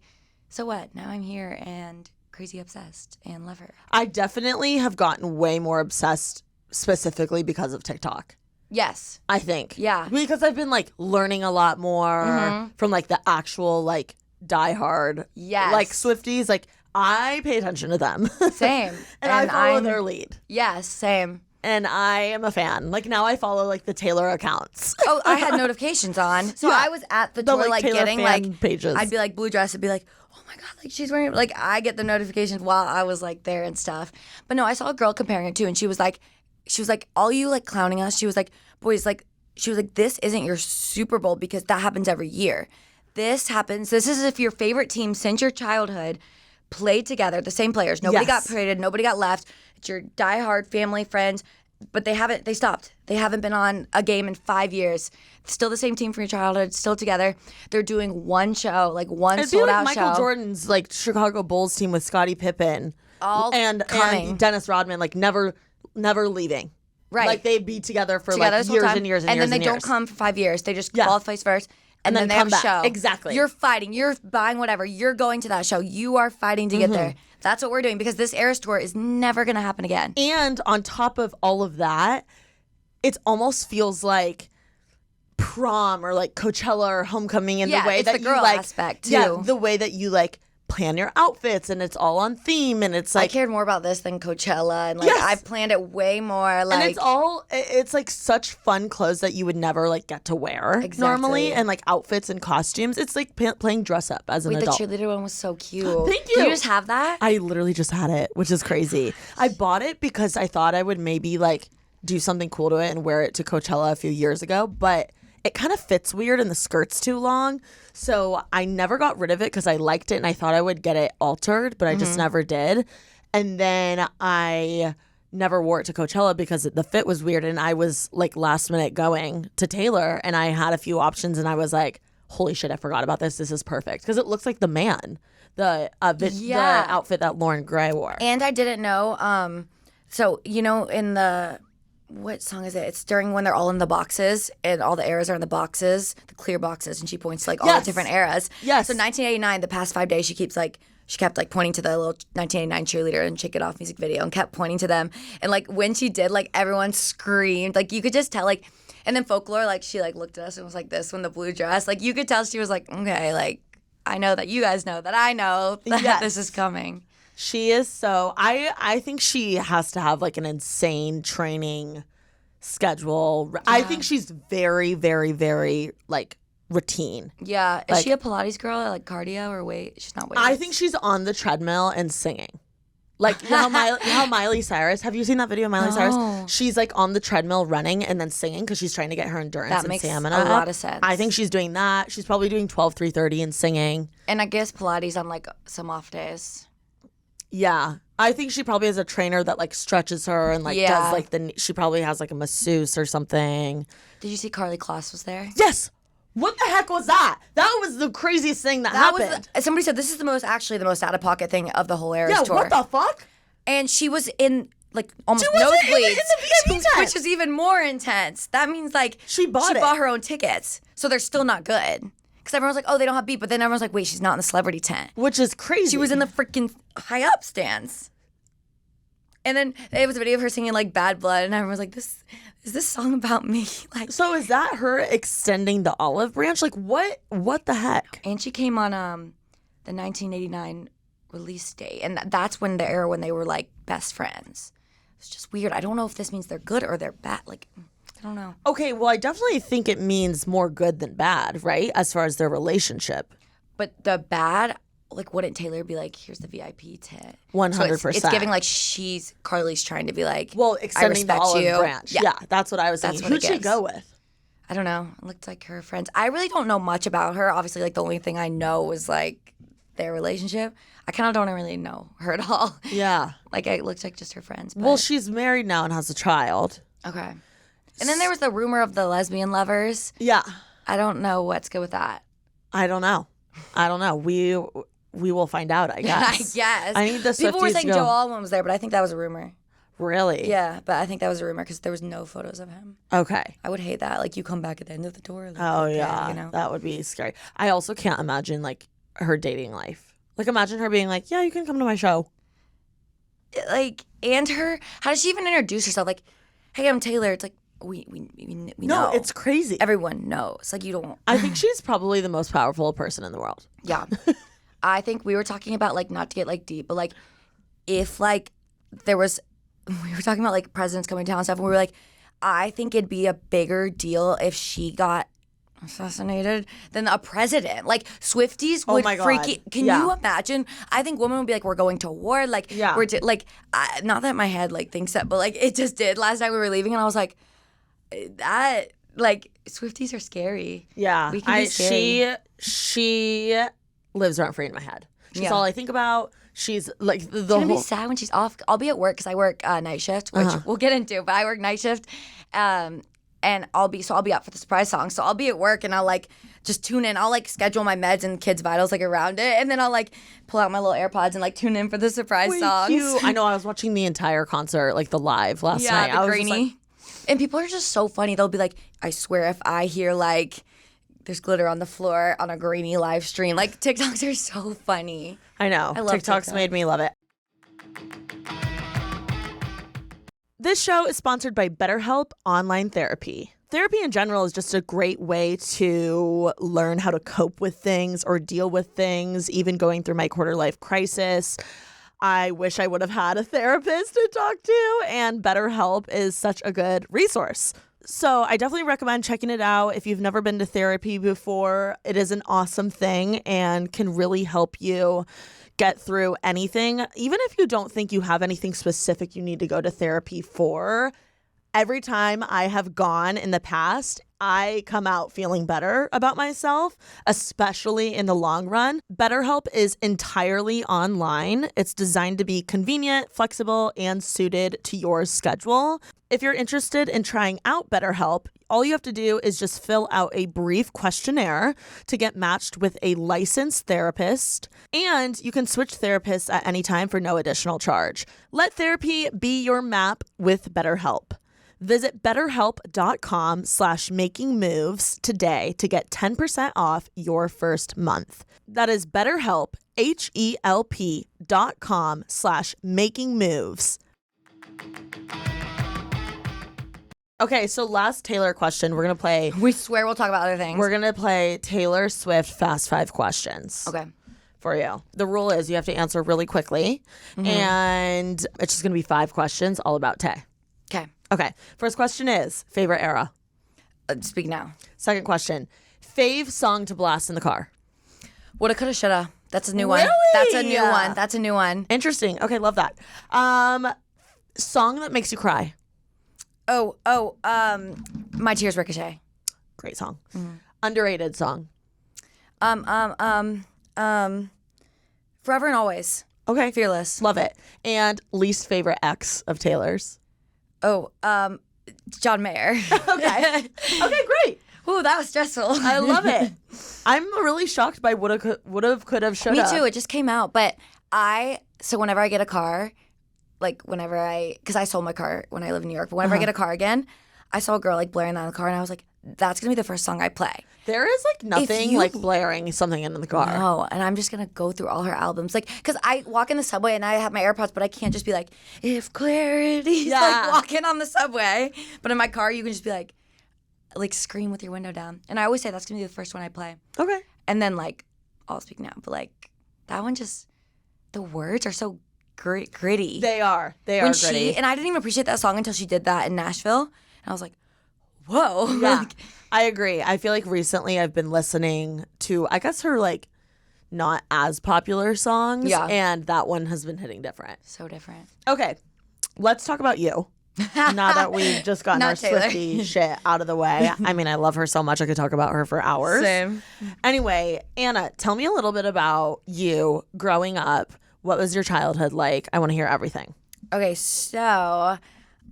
so what? Now I'm here and crazy obsessed and love her.
I definitely have gotten way more obsessed specifically because of TikTok.
Yes.
I think.
Yeah.
Because I've been like learning a lot more from like the actual like diehard like Swifties. Like, I pay attention to them.
Same.
and I follow their lead.
Yes, same.
And I am a fan. Like, now I follow like the Taylor accounts.
Oh, I had notifications on. So I was at the tour, like,
Taylor
getting
fan
like
pages.
I'd be like, blue dress, I'd be like, oh my God, like, she's wearing, like, I get the notifications while I was like there and stuff. But no, I saw a girl comparing it too, and she was like, all you like clowning us. She was like, boys, like, she was like, this isn't your Super Bowl, because that happens every year. This happens. This is if your favorite team since your childhood played together, the same players. Nobody got paraded. Nobody got left. It's your diehard family, friends. But they stopped. They haven't been on a game in 5 years. Still the same team from your childhood, still together. They're doing one show, like one sold-out show.
Michael Jordan's like Chicago Bulls team with Scottie Pippen. And Dennis Rodman, like never leaving.
Right.
Like, they'd be together for like years and years and years.
And then they don't come for 5 years. They just qualify first. And then they
come
have a
back.
show.
Exactly.
You're fighting. You're buying whatever. You're going to that show. You are fighting to get there. That's what we're doing, because this Eras Tour is never going to happen again.
And on top of all of that, it almost feels like prom or like Coachella or homecoming in the way
it's
that
the girl
you like
aspect too.
Yeah, the way that you like plan your outfits, and it's all on theme, and it's like,
I cared more about this than Coachella, and like I've planned it way more. Like,
and it's like such fun clothes that you would never like get to wear normally, and like outfits and costumes. It's like playing dress up as an adult.
The cheerleader one was so cute.
Thank you.
Did you just have that?
I literally just had it, which is crazy. I bought it because I thought I would maybe like do something cool to it and wear it to Coachella a few years ago, but it kind of fits weird and the skirt's too long. So I never got rid of it because I liked it and I thought I would get it altered, but I just never did. And then I never wore it to Coachella because the fit was weird, and I was like last minute going to Taylor, and I had a few options, and I was like, holy shit, I forgot about this. This is perfect. Because it looks like the man, the outfit that Lauren Gray wore.
And I didn't know, so, you know, in the... what song is it? It's during when they're all in the boxes and all the eras are in the boxes, the clear boxes, and she points to like all the different eras.
Yes.
So 1989, the past 5 days, she kept like pointing to the little 1989 cheerleader and Shake It Off music video and kept pointing to them. And like when she did, like everyone screamed. Like you could just tell, like, and then Folklore, like she like looked at us and was like this when the blue dress, like you could tell she was like, okay, like I know that you guys know that I know that this is coming.
She is so... I think she has to have like an insane training schedule. Yeah. I think she's very, very, very like routine.
Yeah. Is she a Pilates girl, like cardio or weight? She's not weight.
I think she's on the treadmill and singing. Like, you know how Miley Cyrus, have you seen that video of Miley Cyrus? She's like on the treadmill running and then singing because she's trying to get her endurance and stamina.
That makes a lot of sense.
I think she's doing that. She's probably doing 12, 3:30 and singing.
And I guess Pilates on like some off days.
Yeah. I think she probably has a trainer that like stretches her and like does like she probably has like a masseuse or something.
Did you see Carly Kloss was there?
Yes. What the heck was that? That was the craziest thing that happened.
Somebody said this is the most out of pocket thing of the whole Eras tour.
Yeah, what the fuck?
And she was in like almost
nosebleeds
in
the VIP tent,
which is even more intense. That means like
she bought
her own tickets, so they're still not good. Because everyone's like, oh, they don't have beat, but then everyone's like, wait, she's not in the celebrity tent.
Which is crazy.
She was in the freaking high up stands. And then it was a video of her singing like Bad Blood, and everyone was like, is this song about me? Like,
so is that her extending the olive branch? Like what the heck?
And she came on the 1989 release date, and that's when the era when they were like best friends. It's just weird. I don't know if this means they're good or they're bad. Like, I don't know.
Okay, well, I definitely think it means more good than bad, right? As far as their relationship.
But the bad, like, wouldn't Taylor be like, here's the VIP tit?
100%.
So it's giving like Carly's trying to be like,
well,
I
extending the
respect
olive
you.
branch. Yeah, that's what I was thinking.
That's what
Who'd
it
she
gives.
go with?
I don't know. It looked like her friends. I really don't know much about her. Obviously, like the only thing I know was like their relationship. I kind of don't really know her at all.
Yeah.
Like it looks like just her friends. But...
Well, she's married now and has a child.
Okay. And then there was the rumor of the lesbian lovers.
Yeah.
I don't know what's good with that.
I don't know. We will find out, I guess.
I guess.
I need the Swifties
People were saying
to go.
Joe Alwyn was there, but I think that was a rumor.
Really?
Yeah, but I think that was a rumor because there was no photos of him.
Okay.
I would hate that. Like you come back at the end of the tour. Like,
Oh,
okay,
yeah.
you know?
That would be scary. I also can't imagine, like, her dating life. Like, imagine her being like, yeah, you can come to my show.
Like, and her, how does she even introduce herself? Like, hey, I'm Taylor. It's like, we know.
No, it's crazy.
Everyone knows. Like, you don't.
I think she's probably the most powerful person in the world.
Yeah. I think we were talking about, like, not to get, like, deep, but, like, if, like, we were talking about, like, presidents coming down and stuff, and we were like, I think it'd be a bigger deal if she got assassinated than a president. Like, Swifties would
my God.
Can you imagine? I think women would be like, we're going to war. Like,
Yeah.
not that my head, like, thinks that, but, like, it just did. Last night we were leaving, and I was like, that, like, Swifties are scary.
Yeah.
We can be scary.
She lives rent free in my head. She's
Yeah.
all I think about. She's like the
She's gonna be
whole.
sad when she's off. I'll be at work because I work night shift, which we'll get into. But I work night shift, and I'll be up for the surprise song. So I'll be at work and I'll like just tune in. I'll like schedule my meds and kids' vitals like around it, and then I'll like pull out my little AirPods and like tune in for the surprise songs.
Cute. I know. I was watching the entire concert, like the live last night.
Yeah,
I
the
was just
grainy.
like,
And people are just so funny. They'll be like, I swear if I hear like there's glitter on the floor on a grainy live stream, like TikToks are so funny.
I know.
I love
TikTok's
TikTok.
made me love it. This show is sponsored by BetterHelp Online Therapy. Therapy in general is just a great way to learn how to cope with things or deal with things, even going through my quarter life crisis. I wish I would have had a therapist to talk to, and BetterHelp is such a good resource. So I definitely recommend checking it out. If you've never been to therapy before, it is an awesome thing and can really help you get through anything. Even if you don't think you have anything specific you need to go to therapy for, every time I have gone in the past, I come out feeling better about myself, especially in the long run. BetterHelp is entirely online. It's designed to be convenient, flexible, and suited to your schedule. If you're interested in trying out BetterHelp, all you have to do is just fill out a brief questionnaire to get matched with a licensed therapist, and you can switch therapists at any time for no additional charge. Let therapy be your map with BetterHelp. Visit betterhelp.com/makingmoves today to get 10% off your first month. That is BetterHelp, HELP.com/makingmoves. Okay, so last Taylor question. We're going to play
We swear we'll talk about other things.
Taylor Swift Fast 5 questions.
Okay.
For you. The rule is you have to answer really quickly, and it's just going to be 5 questions all about Tay.
Okay.
Okay. First question is favorite era.
Speak now.
Second question, fave song to blast in the car.
Woulda, coulda, shoulda. That's a new one.
Really?
That's a new one.
Interesting. Okay, love that. Song that makes you cry.
My Tears Ricochet.
Great song. Underrated song.
Forever and Always.
Okay.
Fearless.
Love it. And least favorite ex of Taylor's.
John Mayer.
Okay. Okay, great.
Ooh, that was stressful.
I love it. I'm really shocked by would've, could've, shoulda.
Me too. It just came out. But so whenever I get a car, like because I sold my car when I live in New York, but whenever I get a car again, I saw a girl like blaring that in the car, and I was like, that's going to be the first song I play.
There is like nothing like blaring something in the car.
No, and I'm just going to go through all her albums. Like, because I walk in the subway and I have my AirPods, but I can't just be like, if clarity's like walking on the subway. But in my car, you can just be like scream with your window down. And I always say that's going to be the first one I play.
Okay.
And then like, I'll speak now. But like, that one just, the words are so gritty.
They are
when
gritty.
And I didn't even appreciate that song until she did that in Nashville. And I was like, whoa.
Yeah, I agree. I feel like recently I've been listening to, I guess, her like not as popular songs.
Yeah.
And that one has been hitting different.
So different.
Okay, let's talk about you. Now that we've just gotten our
Taylor.
Swiftie shit out of the way. I mean, I love her so much. I could talk about her for hours.
Same.
Anyway, Anna, tell me a little bit about you growing up. What was your childhood like? I want to hear everything.
Okay, so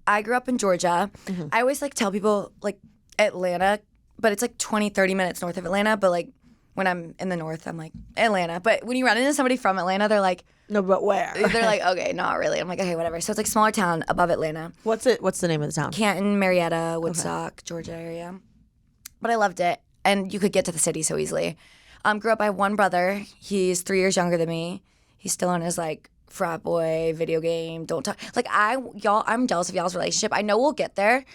I grew up in Georgia. I always like tell people like Atlanta, but it's like 20, 30 minutes north of Atlanta. But like when I'm in the north, I'm like Atlanta. But when you run into somebody from Atlanta, they're like,
No, but where?
they're like, okay, not really. I'm like, okay, whatever. So it's like smaller town above Atlanta.
What's the name of the town?
Canton, Marietta, Woodstock, Georgia area. But I loved it. And you could get to the city so easily. Grew up, I have one brother. He's 3 years younger than me. He's still on his like frat boy, video game, don't talk. Like I'm jealous of y'all's relationship. I know we'll get there,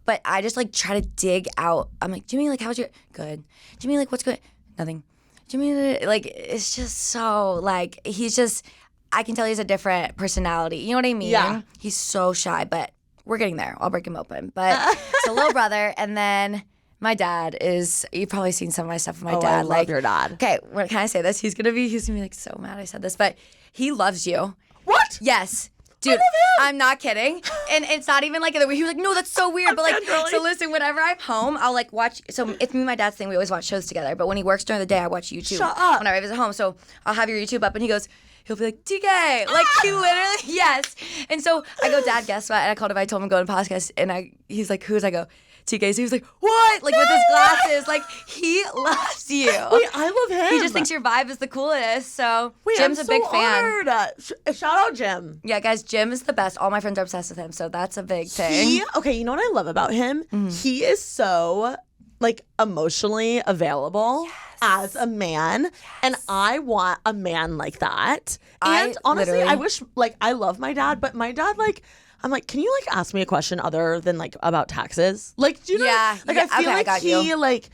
but I just like try to dig out. I'm like, Jimmy, like how's your, good. Jimmy, like what's good? Nothing. Jimmy, like it's just so like, he's just, I can tell he's a different personality. You know what I mean?
Yeah.
He's so shy, but we're getting there. I'll break him open. But it's a little brother, and then my dad is, you've probably seen some of my stuff with my dad.
I love your dad.
Okay, can I say this? He's gonna be like so mad I said this, but he loves you.
What?
Yes. Dude, I'm not kidding. And it's not even like, he was like, no, that's so weird. But like, so listen, whenever I'm home, I'll like watch, so it's me and my dad's thing, we always watch shows together. But when he works during the day, I watch YouTube.
Shut up.
Whenever I visit home. So I'll have your YouTube up and he'll be like, TK, like he literally, yes. And so I go, Dad, guess what? And I called him, I told him to go on a podcast, and he's like, who is? I go, TK. So he was like, what? Like with his glasses, like he loves you.
Wait, I love him.
He just thinks your vibe is the coolest. So
Wait,
Jim's
I'm
a big
so
fan.
honored. Shout out Jim.
Yeah, guys, Jim is the best. All my friends are obsessed with him, so that's a big thing.
Okay, you know what I love about him? He is so like emotionally available as a man, and I want a man like that. And honestly, I wish, like, I love my dad, but my dad, like, I'm like, can you like ask me a question other than like about taxes? Like, do you know?
Yeah,
Like,
yeah,
I feel
okay, I
like
got
he
you.
like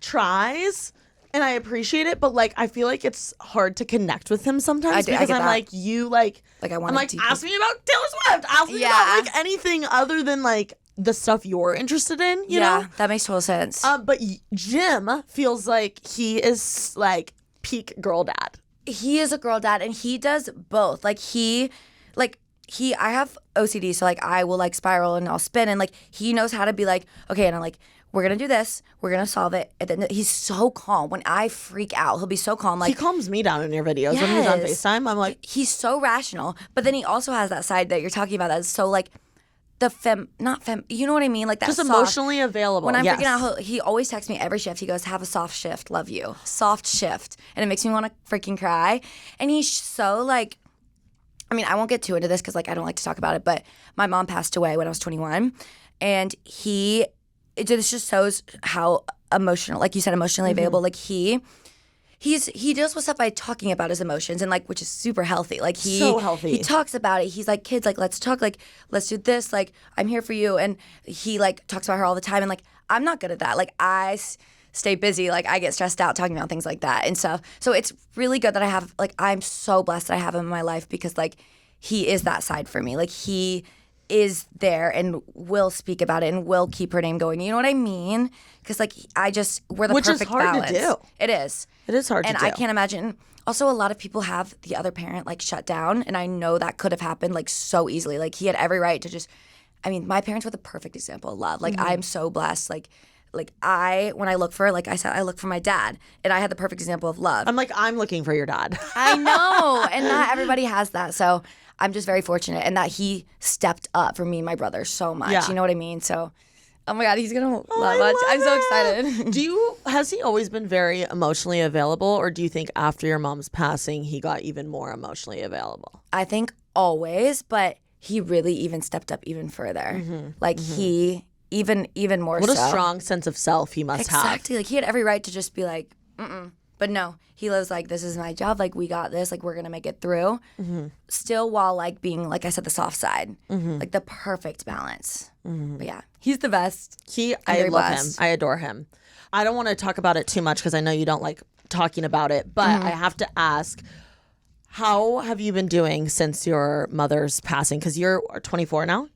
tries, and I appreciate it, but like I feel like it's hard to connect with him sometimes
I
because
get
I'm
that.
like, you like
Like, I want
I'm like,
deeper.
ask me about Taylor Swift. Ask me about like anything other than like the stuff you're interested in. You know?
That makes total sense.
But Jim feels like he is like peak girl dad.
He is a girl dad, and he does both. I have OCD, so like I will like spiral and I'll spin, and like he knows how to be like, okay, and I'm like, we're gonna do this, we're gonna solve it. And then he's so calm. When I freak out, he'll be so calm. Like
He calms me down in your videos when he's on
Yes.
FaceTime. I'm like,
he's so rational, but then he also has that side that you're talking about that's so like not fem, you know what I mean? Like that
just
soft.
emotionally available.
When I'm
yes.
freaking out, he always texts me every shift. He goes, have a soft shift, love you. Soft shift. And it makes me want to freaking cry. And he's so like, I mean, I won't get too into this because like I don't like to talk about it, but my mom passed away when I was 21. And this just shows how emotional, like you said, emotionally available. Like he deals with stuff by talking about his emotions, and like, which is super healthy. Like
So healthy.
He talks about it. He's like, kids, like let's talk, like let's do this, like I'm here for you. And he like talks about her all the time, and like I'm not good at that. Like stay busy, like I get stressed out talking about things like that and stuff. So it's really good that I have, like, I'm so blessed that I have him in my life, because like he is that side for me. Like he is there and will speak about it and will keep her name going. You know what I mean? Because like we're the
Which is
perfect
hard to
balance.
do.
It is.
It is hard
And
to do.
I can't imagine. Also, a lot of people have the other parent like shut down, and I know that could have happened like so easily. Like he had every right to just. I mean, my parents were the perfect example of love. Like I'm so blessed. Like when I look for, like I said, I look for my dad, and I had the perfect example of love.
I'm like, I'm looking for your dad.
I know, and not everybody has that. So I'm just very fortunate, and that he stepped up for me and my brother so much.
Yeah.
You know what I mean? So, oh my God, he's gonna love
I
it. I'm so
love
excited.
Has he always been very emotionally available, or do you think after your mom's passing he got even more emotionally available?
I think always, but he really even stepped up even further. Like he even more.
What
so.
a strong sense of self he must have.
Exactly. Like he had every right to just be like, but no, he lives like, this is my job. Like we got this. Like we're gonna make it through. Still, while like being, like I said, the soft side, like the perfect balance. But yeah, he's the best.
I
very
love
blessed.
him. I adore him. I don't want to talk about it too much because I know you don't like talking about it, but I have to ask, how have you been doing since your mother's passing? Because you're 24 now?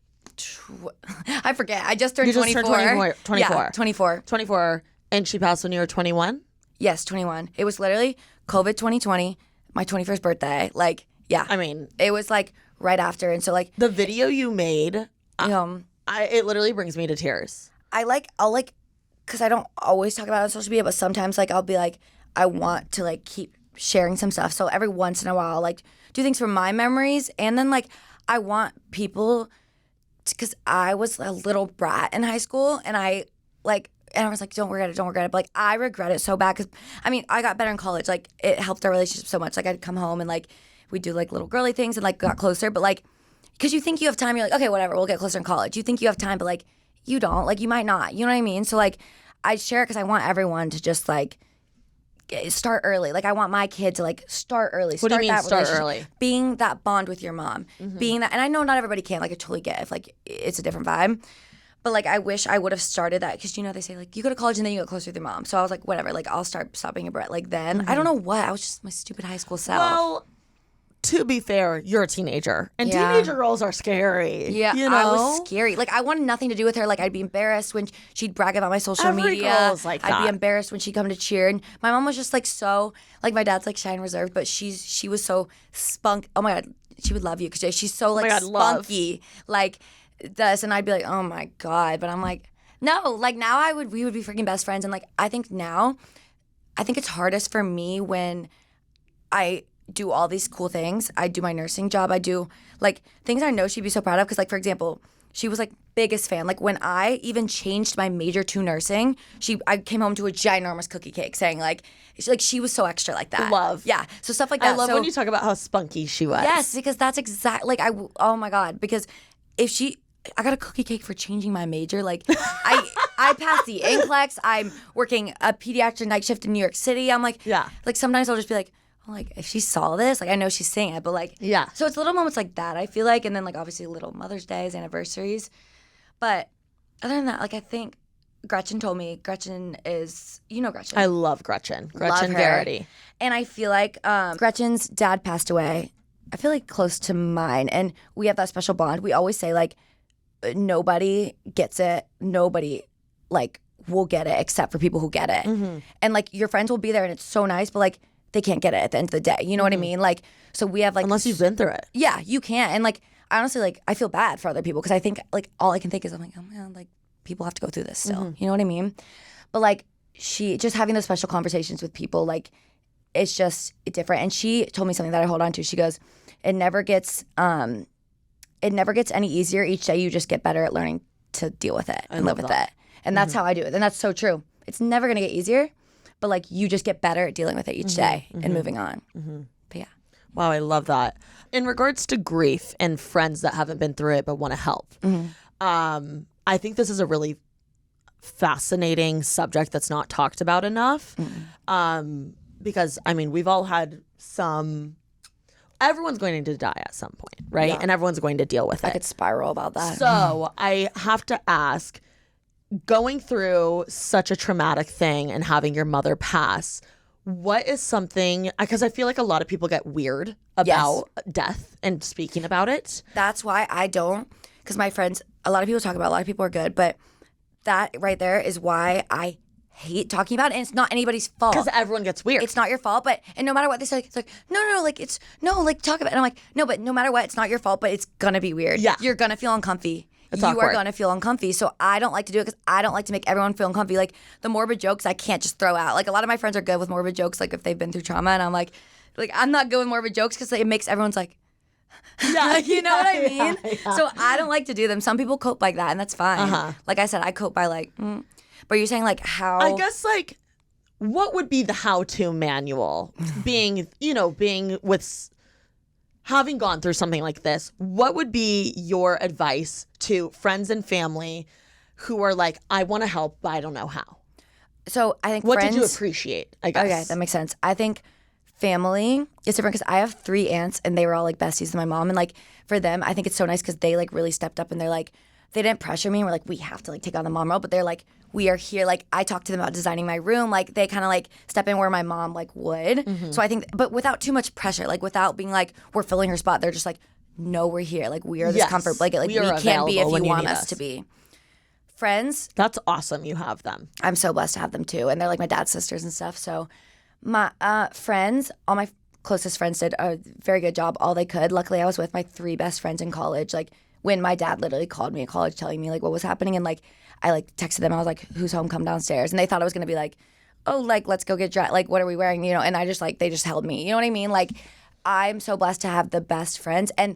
I forget. I just turned
You just
24.
turned 24.
Yeah, 24.
24. And she passed when you were 21?
Yes, 21. It was literally COVID 2020, my 21st birthday. Like, yeah.
I mean,
it was like right after. And so like
the video you made, it literally brings me to tears.
Because I don't always talk about it on social media, but sometimes like I'll be like, I want to like keep sharing some stuff. So every once in a while, I'll like do things from my memories. And then like I want people, because I was a little brat in high school, and I was like, don't regret it. But like, I regret it so bad because, I mean, I got better in college. Like, it helped our relationship so much. Like, I'd come home and like, we'd do like little girly things and like got closer. But like, because you think you have time, you're like, okay, whatever, we'll get closer in college. You think you have time, but like, you don't. Like, you might not. You know what I mean? So like, I share it because I want everyone to just like start early. Like, I want my kid to like start early.
What do you mean start early?
Being that bond with your mom. Being that, and I know not everybody can. Like, I totally get if like it's a different vibe. But like, I wish I would have started that because, you know, they say like you go to college and then you get closer with your mom. So I was like, whatever, like I'll stop being a brat like then. I don't know what. I was just my stupid high school self.
Well, to be fair, you're a teenager, and teenager girls are scary.
Yeah,
you know?
I was scary. Like, I wanted nothing to do with her. Like, I'd be embarrassed when she'd brag about my social media.
Girl's like
I'd
that.
be embarrassed when she'd come to cheer. And my mom was just like so, like my dad's like shy and reserved, but she was so spunk. Oh my God, she would love you because she's so like spunky. Like this, and I'd be like, oh my God. But I'm like, no, like now we would be freaking best friends. And like, I think it's hardest for me when I do all these cool things. I do my nursing job. I do like things I know she'd be so proud of. Because like, for example, she was like biggest fan. Like when I even changed my major to nursing, I came home to a ginormous cookie cake saying like she was so extra like that.
Love.
Yeah. So stuff like that.
I love when you talk about how spunky she was.
Yes, because that's exactly like oh my God. Because I got a cookie cake for changing my major. Like I passed the NCLEX. I'm working a pediatric night shift in New York City. I'm like,
yeah.
Like sometimes I'll just be like, oh, like if she saw this, like I know she's seeing it, but like,
yeah.
So it's little moments like that, I feel like, and then like obviously little Mother's Days, anniversaries. But other than that, like I think Gretchen told me, Gretchen is, you know Gretchen.
I love Gretchen. Gretchen Garrity.
And I feel like Gretchen's dad passed away, I feel like close to mine. And we have that special bond. We always say like, nobody gets it. Nobody like will get it except for people who get it. Mm-hmm. And like your friends will be there and it's so nice, but like they can't get it at the end of the day. You know what I mean? Like, so we have like...
Unless you've been through it.
Yeah, you can't. And like, I honestly, like, I feel bad for other people because I think like all I can think is I'm like, oh man, like people have to go through this still. Mm-hmm. You know what I mean? But like she just having those special conversations with people, like it's just different. And she told me something that I hold on to. She goes, it never gets any easier. Each day you just get better at learning to deal with it and live with it. And that's how I do it. And that's so true. It's never going to get easier, but like you just get better at dealing with it each day and moving on. Mm-hmm. But yeah.
Wow, I love that. In regards to grief and friends that haven't been through it but want to help, I think this is a really fascinating subject that's not talked about enough. Because, I mean, we've all had everyone's going to die at some point, right? Yeah. And everyone's going to deal with it.
I could spiral about that.
So I have to ask, going through such a traumatic thing and having your mother pass, what is something, because I feel like a lot of people get weird about death and speaking about it.
That's why I don't, because my friends, a lot of people talk about it, a lot of people are good, but that right there is why I hate talking about it, and it's not anybody's fault.
Because everyone gets weird.
It's not your fault, and no matter what they say, it's like, no, talk about it. And I'm like, no, but no matter what, it's not your fault, but it's gonna be weird.
Yeah.
You're gonna feel uncomfy.
It's
you
awkward.
are gonna feel uncomfy. So I don't like to do it because I don't like to make everyone feel uncomfy. Like the morbid jokes, I can't just throw out. Like a lot of my friends are good with morbid jokes, like if they've been through trauma, and I'm like I'm not good with morbid jokes because it makes everyone's like,
yeah,
you know what I mean? Yeah. So I don't like to do them. Some people cope like that, and that's fine. Like I said, I cope by like, but you're saying like how?
I guess like, what would be the how-to manual? being with, having gone through something like this, what would be your advice to friends and family who are like, I want to help, but I don't know how?
So I think
what did you appreciate? I guess.
Okay, that makes sense. I think family is different because I have 3 aunts and they were all like besties with my mom, and like for them, I think it's so nice because they like really stepped up and they're like, they didn't pressure me and we're like, we have to like take on the mom role, but they're like, we are here. Like I talked to them about designing my room. Like they kind of like step in where my mom like would. Mm-hmm. So I think, but without too much pressure, like without being like, we're filling her spot. They're just like, no, we're here. Like we are this comfort blanket. Like we can't be if you want us to be. friends,
That's awesome you have them.
I'm so blessed to have them too. And they're like my dad's sisters and stuff. So my friends, all my closest friends did a very good job, all they could. Luckily, I was with my 3 best friends in college. Like when my dad literally called me in college telling me like what was happening. And like I like texted them. I was like, who's home? Come downstairs. And they thought I was going to be like, oh, like let's go get dressed. Like what are we wearing? You know, and I just like, they just held me. You know what I mean? Like I'm so blessed to have the best friends. And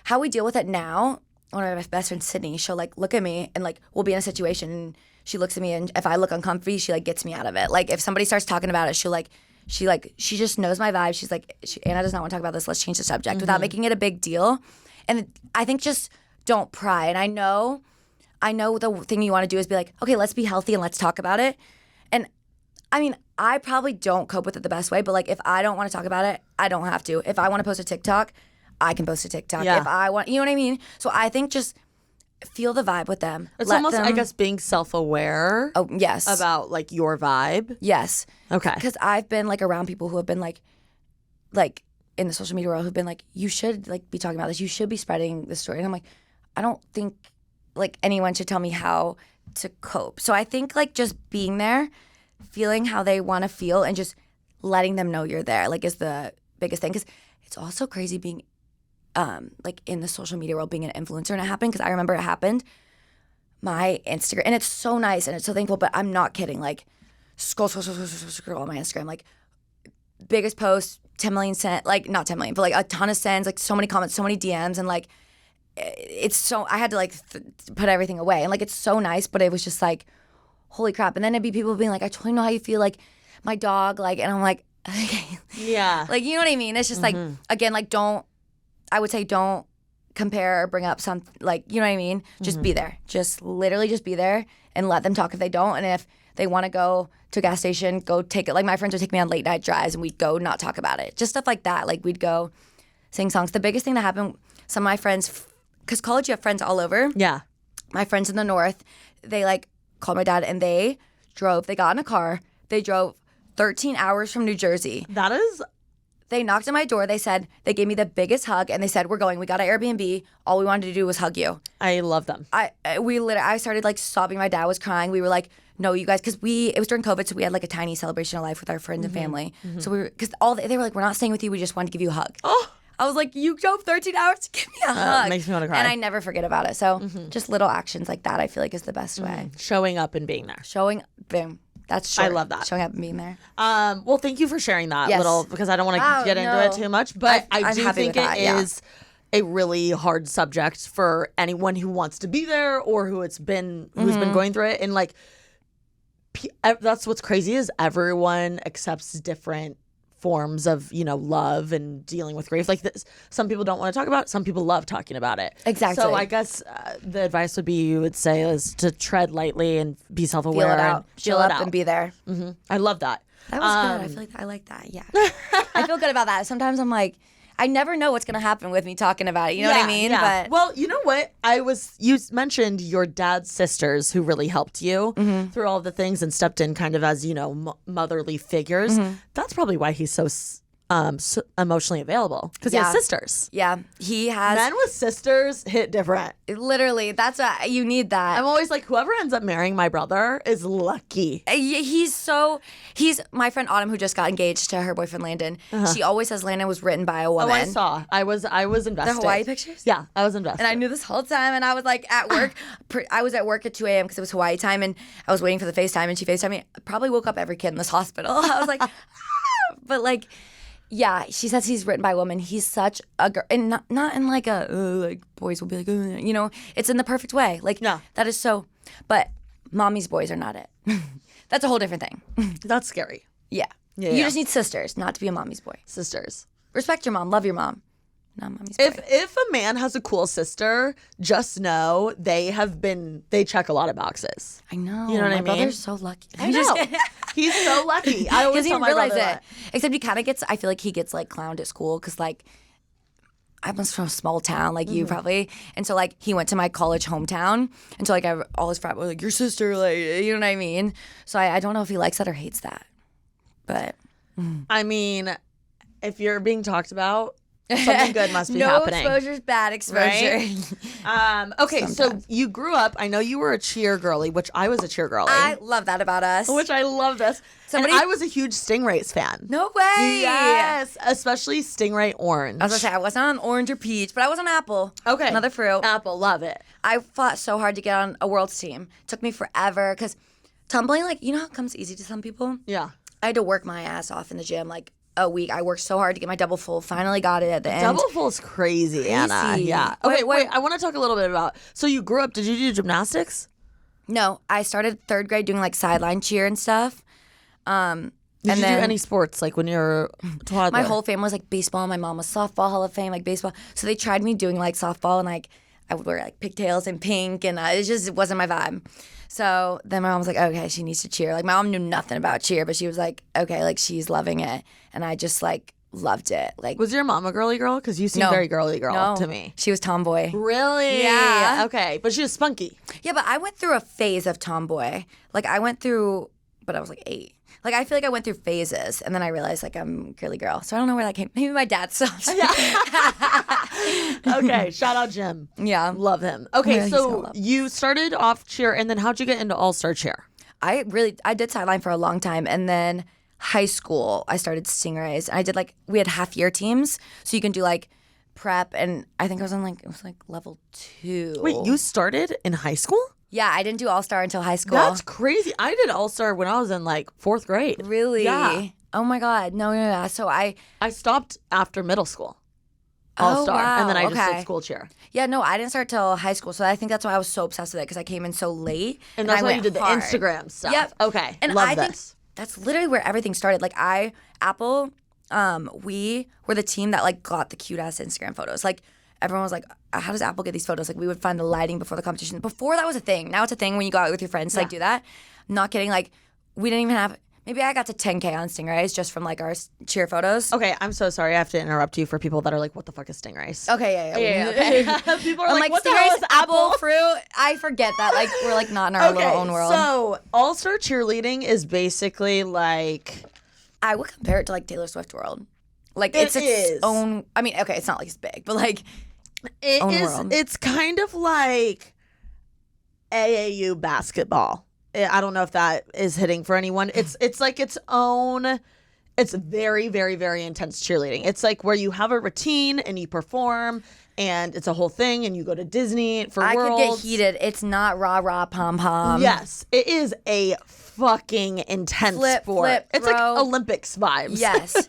how we deal with it now, one of my best friends, Sydney, she'll like look at me and like we'll be in a situation and she looks at me and if I look uncomfy, she like gets me out of it. Like if somebody starts talking about it, she just knows my vibe. She's like, Anna does not want to talk about this. Let's change the subject without making it a big deal. And I think just don't pry. And I know the thing you want to do is be like, okay, let's be healthy and let's talk about it. And I mean, I probably don't cope with it the best way, but like if I don't want to talk about it, I don't have to. If I want to post a TikTok, I can post a TikTok.
Yeah.
If I want, you know what I mean? So I think just feel the vibe with them.
It's
Let
almost,
them,
I guess, being self-aware
oh, yes.
about like your vibe.
Yes.
Okay.
Because I've been like around people who have been like in the social media world who've been like, you should like be talking about this. You should be spreading this story. And I'm like, I don't think like anyone should tell me how to cope. So I think like just being there, feeling how they want to feel and just letting them know you're there like is the biggest thing. Because it's also crazy being like in the social media world being an influencer and it happened because I remember it happened. My Instagram, and it's so nice and it's so thankful, but I'm not kidding. Like scroll on my Instagram, like biggest post, 10 million sent, like not 10 million, but like a ton of sends, like so many comments, so many DMs, and like it's so, I had to like put everything away. And like it's so nice, but it was just like, holy crap. And then it'd be people being like, I totally know how you feel, like my dog, like, and I'm like, okay.
Yeah.
Like, you know what I mean? It's just like, again, like I would say don't compare or bring up some, like, you know what I mean? Just be there. Just literally just be there and let them talk if they don't. And if they want to go to a gas station, go take it. Like my friends would take me on late night drives and we'd go not talk about it. Just stuff like that. Like we'd go sing songs. The biggest thing that happened, some of my friends, because college you have friends all over.
Yeah.
My friends in the north, they like called my dad and they got in a car. They drove 13 hours from New Jersey.
That is...
They knocked on my door. They gave me the biggest hug and they said, we're going. We got an Airbnb. All we wanted to do was hug you.
I love them.
I started like sobbing. My dad was crying. We were like, no, you guys, because it was during COVID, so we had like a tiny celebration of life with our friends and family. So because they were like, we're not staying with you. We just wanted to give you a hug.
Oh,
I was like, you drove 13 hours to give me a hug.
makes me want to cry.
And I never forget about it. So just little actions like that, I feel like is the best way.
Showing up and being there.
Boom. That's short.
I love that.
Showing up and being there.
Well, thank you for sharing that
Yes.
little, because I don't want to get into it too much, but I
I'm
do
happy
think
with that,
it
yeah.
is a really hard subject for anyone who wants to be there or who's been going through it. And like, that's what's crazy is everyone accepts different forms of, love and dealing with grief. Like this, some people don't want to talk about it. Some people love talking about it.
Exactly.
So I guess the advice would be, you would say, is to tread lightly and be self-aware.
Feel it out.
And
Chill up and be there.
I love that.
That was good. I feel like I like that. Yeah. I feel good about that. Sometimes I'm like, I never know what's going to happen with me talking about it. You know what I mean?
Yeah.
But
well, you know what? You mentioned your dad's sisters who really helped you through all the things and stepped in kind of as, motherly figures. That's probably why he's so emotionally available, because he has sisters.
Yeah, he has.
Men with sisters hit different.
Literally, that's what you need that.
I'm always like, whoever ends up marrying my brother is lucky.
He's my friend Autumn, who just got engaged to her boyfriend Landon. She always says Landon was written by a woman.
Oh, I saw. I was invested.
The Hawaii pictures?
Yeah, I was invested.
And I knew this whole time, and I was like at work. I was at work at 2 a.m. because it was Hawaii time, and I was waiting for the FaceTime, and she FaceTimed me. I probably woke up every kid in this hospital. I was like, but like, yeah, she says he's written by a woman. He's such a girl, and not in like a like boys will be like, it's in the perfect way. Like,
yeah,
that is so. But mommy's boys are not it. That's a whole different thing.
That's scary.
Yeah. You just need sisters, not to be a mommy's boy.
Sisters.
Respect your mom. Love your mom. Not mommy's boy.
If a man has a cool sister, just know they check a lot of boxes.
I know.
You know what I mean?
My brother's so lucky.
I know. He's so lucky. I always tell my brother that.
Except he kind of I feel like he gets like clowned at school because like I'm from a small town, like you probably. And so like he went to my college hometown. And so like all his frat boys were like, your sister, like, you know what I mean? So I don't know if he likes that or hates that. But
I mean, if you're being talked about Something good must be
no
happening.
exposure's bad exposure.
Right? Okay, so you grew up. I know you were a cheer girly, which I was a cheer girly.
I love that about us.
Which I love this. And I was a huge Stingrays fan.
No way.
Yes, especially Stingray Orange.
I was gonna say I wasn't on orange or peach, but I was on apple.
Okay.
Another fruit.
Apple, love it.
I fought so hard to get on a world's team. Took me forever because tumbling, like, you know how it comes easy to some people?
Yeah.
I had to work my ass off in the gym like a week. I worked so hard to get my double full. Finally got it at the end.
Double full is crazy, Anna. Yeah. Okay, wait. I want to talk a little bit about. So you grew up. Did you do gymnastics?
No, I started third grade doing like sideline cheer and stuff.
Did you do any sports like when you were a toddler?
My whole family was like baseball. My mom was softball, Hall of Fame, like baseball. So they tried me doing like softball, and like I would wear like pigtails and pink, and it wasn't my vibe. So then my mom was like, okay, she needs to cheer. Like my mom knew nothing about cheer, but she was like, okay, like she's loving it, and I just like loved it. Like,
was your mom a girly girl? Because you seem very girly girl to me.
She was tomboy.
Really?
Yeah.
Okay, but she was spunky.
Yeah, but I went through a phase of tomboy. Like I went through, but I was like 8. Like, I feel like I went through phases, and then I realized, like, I'm a girly girl. So I don't know where that came. Maybe my dad sucks.
Okay, shout out Jim.
Yeah.
Love him. Okay,
Yeah,
so you started off cheer, and then how'd you get into all-star cheer?
I did sideline for a long time, and then high school, I started Stingrays. And I did, like, we had half-year teams, so you can do, like, prep, and I think I was on, like, it was, like, level 2.
Wait, you started in high school?
Yeah, I didn't do All-Star until high school.
That's crazy. I did All-Star when I was in like 4th grade.
Really?
Yeah.
Oh my God. No. So I
stopped after middle school. All-Star.
wow.
And then I just
Okay.
did school cheer.
Yeah, no, I didn't start till high school. So I think that's why I was so obsessed with it because I came in so late.
And that's
I
why
went
you did
hard.
the Instagram stuff.
Yep.
Okay.
And
Love
I
this.
think that's literally where everything started. Like Apple, we were the team that like got the cute ass Instagram photos. Like everyone was like, how does Apple get these photos? Like we would find the lighting before the competition. Before that was a thing. Now it's a thing when you go out with your friends to like do that. Not kidding. Like we didn't even have. Maybe I got to 10K on Stingrays just from like our cheer photos.
Okay, I'm so sorry. I have to interrupt you for people that are like, what the fuck is Stingrays?
Okay, yeah.
Okay. People are
I'm
like, what the
Stingrays,
hell is Apple?
fruit. I forget that. Like we're like not in our little own world.
So all-star cheerleading is basically like.
I would compare it to like Taylor Swift world. Like
It
its
is.
own. I mean, okay, it's not like it's big, but like
It
own
is.
world.
It's kind of like AAU basketball. I don't know if that is hitting for anyone. It's like its own. It's very, very, very intense cheerleading. It's like where you have a routine and you perform, and it's a whole thing, and you go to Disney for
I
Worlds.
could get heated. It's not rah rah pom pom.
Yes, it is a fucking intense sport.
Flip,
it's like
bro.
Olympics vibes.
Yes,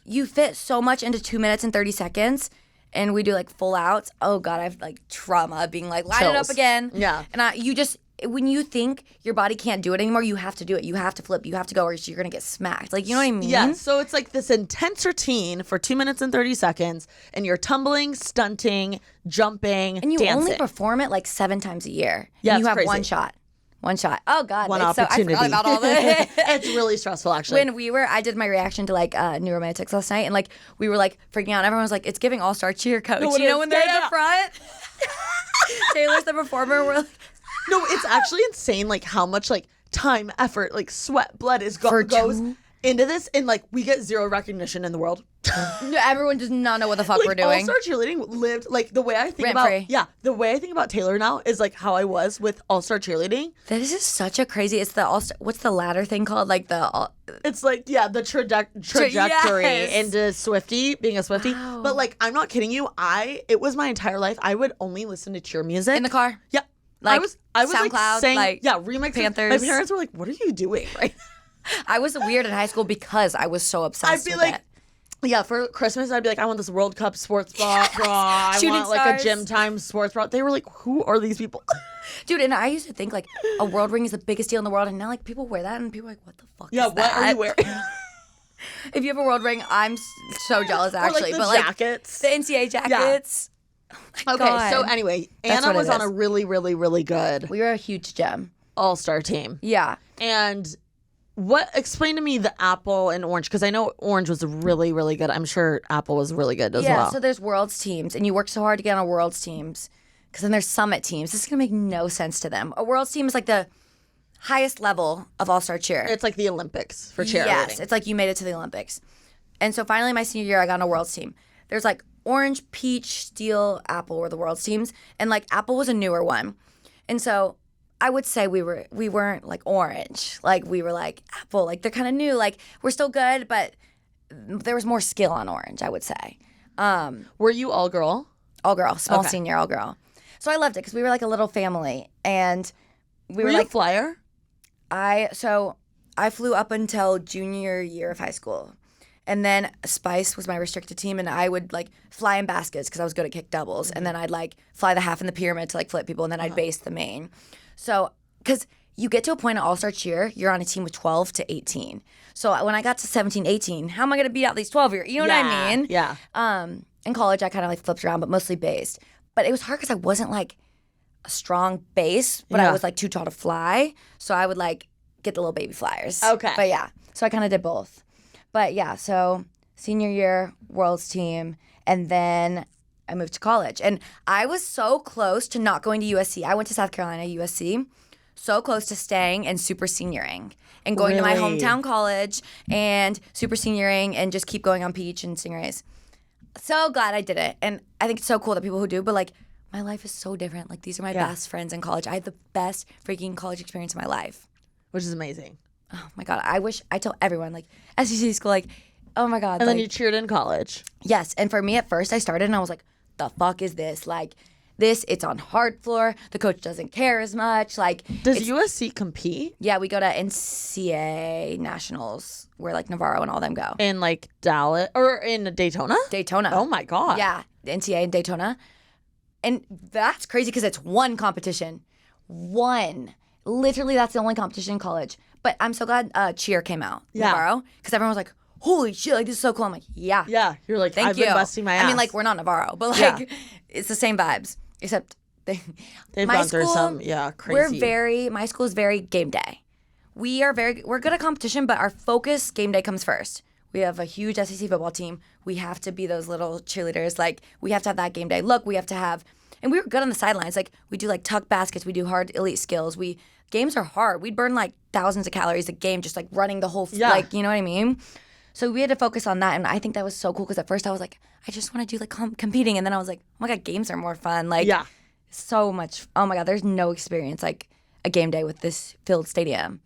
you fit so much into 2 minutes and 30 seconds, and we do like full outs. Oh God, I've like trauma being like line it
Chills.
up again.
Yeah.
And you just when you think your body can't do it anymore, you have to do it. You have to flip. You have to go, or you're gonna get smacked. Like you know what I mean?
Yeah, so it's like this intense routine for 2 minutes and 30 seconds, and you're tumbling, stunting, jumping,
And you
dancing.
only perform it like 7 times a year.
Yeah,
and you
it's
have
crazy.
one shot. One shot. Oh God.
One
it's
opportunity.
So, I forgot about all this.
It's really stressful, actually.
When I did my reaction to like New Romantics last night, and like we were like freaking out. Everyone was like, "It's giving all-star cheer, coach."
No, it
you know
is.
when they're
Yeah,
at the front. Taylor's the performer. We're like,
No, it's actually insane, like how much like time, effort, like sweat, blood
For
goes
two-
into this, and like we get zero recognition in the world.
everyone does not know what the fuck
Like
we're doing.
all-star cheerleading lived like the way I think
Rent-free.
the way I think about Taylor now is like how I was with all-star cheerleading.
This is such a crazy. It's the all-star. What's the ladder thing called? Like the.
It's like, yeah, the trajectory
Yes.
into Swiftie, being a Swiftie.
Wow.
But like, I'm not kidding you. It was my entire life. I would only listen to cheer music.
In the car.
Yeah.
Like
I was like
SoundCloud,
saying,
like
yeah, remixes.
Panthers.
My parents were like, what are you doing? Right.
I was weird in high school because I was so obsessed
I'd be
with
like,
it.
yeah, for Christmas, I'd be like, I want this World Cup sports bra. I
Shooting
want like a
stars.
gym time sports bra. They were like, who are these people?
Dude, and I used to think like a world ring is the biggest deal in the world, and now like people wear that, and people are like, what the fuck
Yeah,
is
what are
that?
you wearing?
If you have a world ring, I'm so jealous
Or
actually.
like the
but like
jackets.
the NCAA jackets.
Okay,
God.
so anyway,
That's
Anna
what it
was on
is.
a really, really, really good
We were a huge gem.
all-star team.
Yeah.
And explain to me the apple and orange, because I know orange was really, really good. I'm sure apple was really good as
Yeah,
well.
so there's world's teams, and you work so hard to get on world's teams, because then there's summit teams. This is going to make no sense to them. A world's team is like the highest level of all-star cheer.
It's like the Olympics for cheerleading.
Yes, it's like you made it to the Olympics. And so finally my senior year, I got on a world's team. there's like orange, peach, steel, apple were the world's teams, and like apple was a newer one, and so I would say we weren't like orange, like we were like apple, like they're kind of new, like we're still good, but there was more skill on orange, I would say.
Were you all girl?
All girl, small senior, all girl. So I loved it because we were like a little family, and we were
you
like
a flyer?
I flew up until junior year of high school. And then Spice was my restricted team, and I would like fly in baskets because I was good at kick doubles. And then I'd like fly the half in the pyramid to like flip people, and then I'd base the main. So, because you get to a point at All-Star Cheer, you're on a team with 12 to 18. So when I got to 17, 18, how am I going to beat out these 12-year? You know what I mean?
Yeah.
In college, I kind of like flipped around, but mostly based. But it was hard because I wasn't like a strong base, but I was like too tall to fly. So I would like get the little baby flyers.
Okay.
But yeah, so I kind of did both. But yeah, so senior year, world's team, and then I moved to college. And I was so close to not going to USC. I went to South Carolina, USC, so close to staying and super senioring and going to my hometown college and super senioring and just keep going on Peach and Stingrays. So glad I did it. And I think it's so cool that people who do, but like my life is so different. Like these are my best friends in college. I had the best freaking college experience of my life.
Which is amazing.
Oh my God. I tell everyone, like, SEC school, like, oh my God.
And
like,
then you cheered in college.
Yes. And for me at first, I started and I was like, the fuck is this? Like, it's on hard floor. The coach doesn't care as much. Like,
does USC compete?
Yeah, we go to NCAA nationals where like Navarro and all them go.
In like Dallas or in Daytona?
Daytona.
Oh my God.
Yeah, the NCAA in Daytona. And that's crazy because it's one competition. One. Literally, that's the only competition in college. But I'm so glad Cheer came out, Navarro, because everyone was like, holy shit, like this is so cool. I'm like, yeah.
Yeah, you're like,
Thank
I've
you.
been busting my ass.
I mean, like, we're not Navarro, but like, it's the same vibes, except
they've
my
gone through
school,
some, crazy.
My school is very game day. We're good at competition, but our focus game day comes first. We have a huge SEC football team. We have to be those little cheerleaders. Like, we have to have that game day look. We have to have, and we were good on the sidelines. Like, we do like tuck baskets. We do hard elite skills. Games are hard. We'd burn like thousands of calories a game just like running the whole, like, you know what I mean? So we had to focus on that. And I think that was so cool because at first I was like, I just want to do like competing. And then I was like, oh my God, games are more fun. Like, so much. Oh my God, there's no experience like a game day with this filled stadium.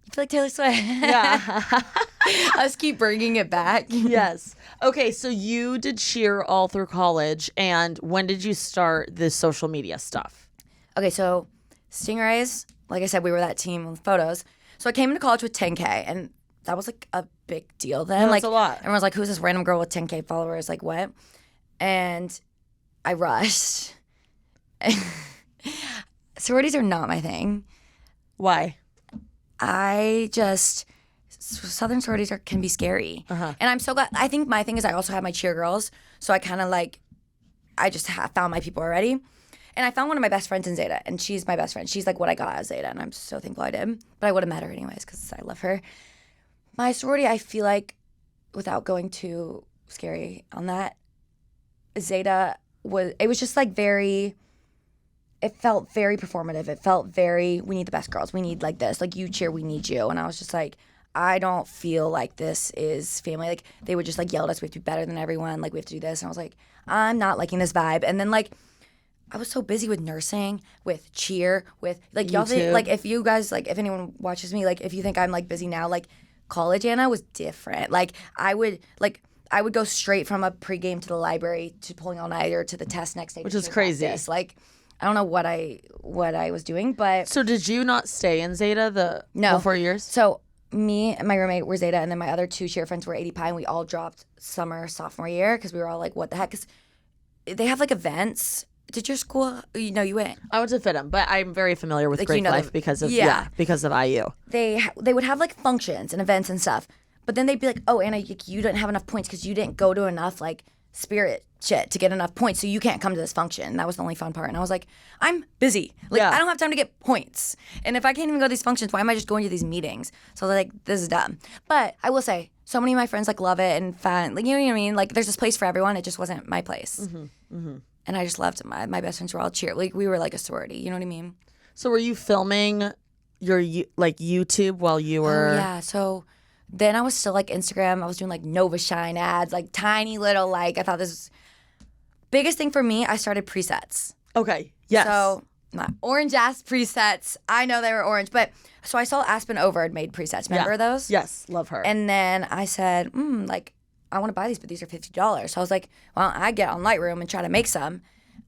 You feel like Taylor Swift.
Yeah.
I just keep bringing it back.
Yes. Okay, so you did cheer all through college. And when did you start this social media stuff?
Okay, so Stingrays, like I said, we were that team with photos. So I came into college with 10K, and that was like a big deal then.
That's
like
a lot.
Everyone's like, who's this random girl with 10K followers? Like, what? And I rushed. Sororities are not my thing.
Why?
Southern sororities can be scary. And I'm so glad. I think my thing is I also have my cheer girls. So I kind of like, I just found my people already. And I found one of my best friends in Zeta, and she's my best friend. She's like what I got out of Zeta, and I'm so thankful I did. But I would have met her anyways because I love her. My sorority, I feel like, without going too scary on that, Zeta was just like it felt very performative. It felt very, we need the best girls. We need like this. Like you cheer, we need you. And I was just like, I don't feel like this is family. Like they would just like yell at us, we have to be better than everyone. Like we have to do this. And I was like, I'm not liking this vibe. And then like, I was so busy with nursing, with cheer, with like y'all think, like if you guys like if anyone watches me, like if you think I'm like busy now, like college Anna was different. Like I would go straight from a pregame to the library to pulling all nighter to the test next day,
which is crazy.
Practice. Like I don't know what I was doing, but
so did you not stay in Zeta the 4 years?
So me and my roommate were Zeta, and then my other two cheer friends were 80 Pi, and we all dropped sophomore year because we were all like, what the heck? Because they have like events. Did your school? No, you went.
I went to FITM, but I'm very familiar with
like,
Great Life because of because of IU.
They would have like functions and events and stuff, but then they'd be like, "Oh, Anna, you didn't have enough points because you didn't go to enough like spirit shit to get enough points, so you can't come to this function." And that was the only fun part. And I was like, "I'm busy. Like I don't have time to get points. And if I can't even go to these functions, why am I just going to these meetings?" So I was like, "This is dumb." But I will say, so many of my friends like love it and fun. Like you know what I mean? Like there's this place for everyone. It just wasn't my place. And I just loved it. My best friends were all cheer. Like we were like a sorority. You know what I mean?
So were you filming your like YouTube while you were?
Oh, yeah. So then I was still like Instagram. I was doing like Nova Shine ads, like tiny little like. I thought this was biggest thing for me. I started presets.
Okay. Yes.
So my orange ass presets. I know they were orange, but so I saw Aspen Over made presets. Remember those?
Yes, love her.
And then I said, like I want to buy these, but these are $50. So I was like, well, I get on Lightroom and try to make some,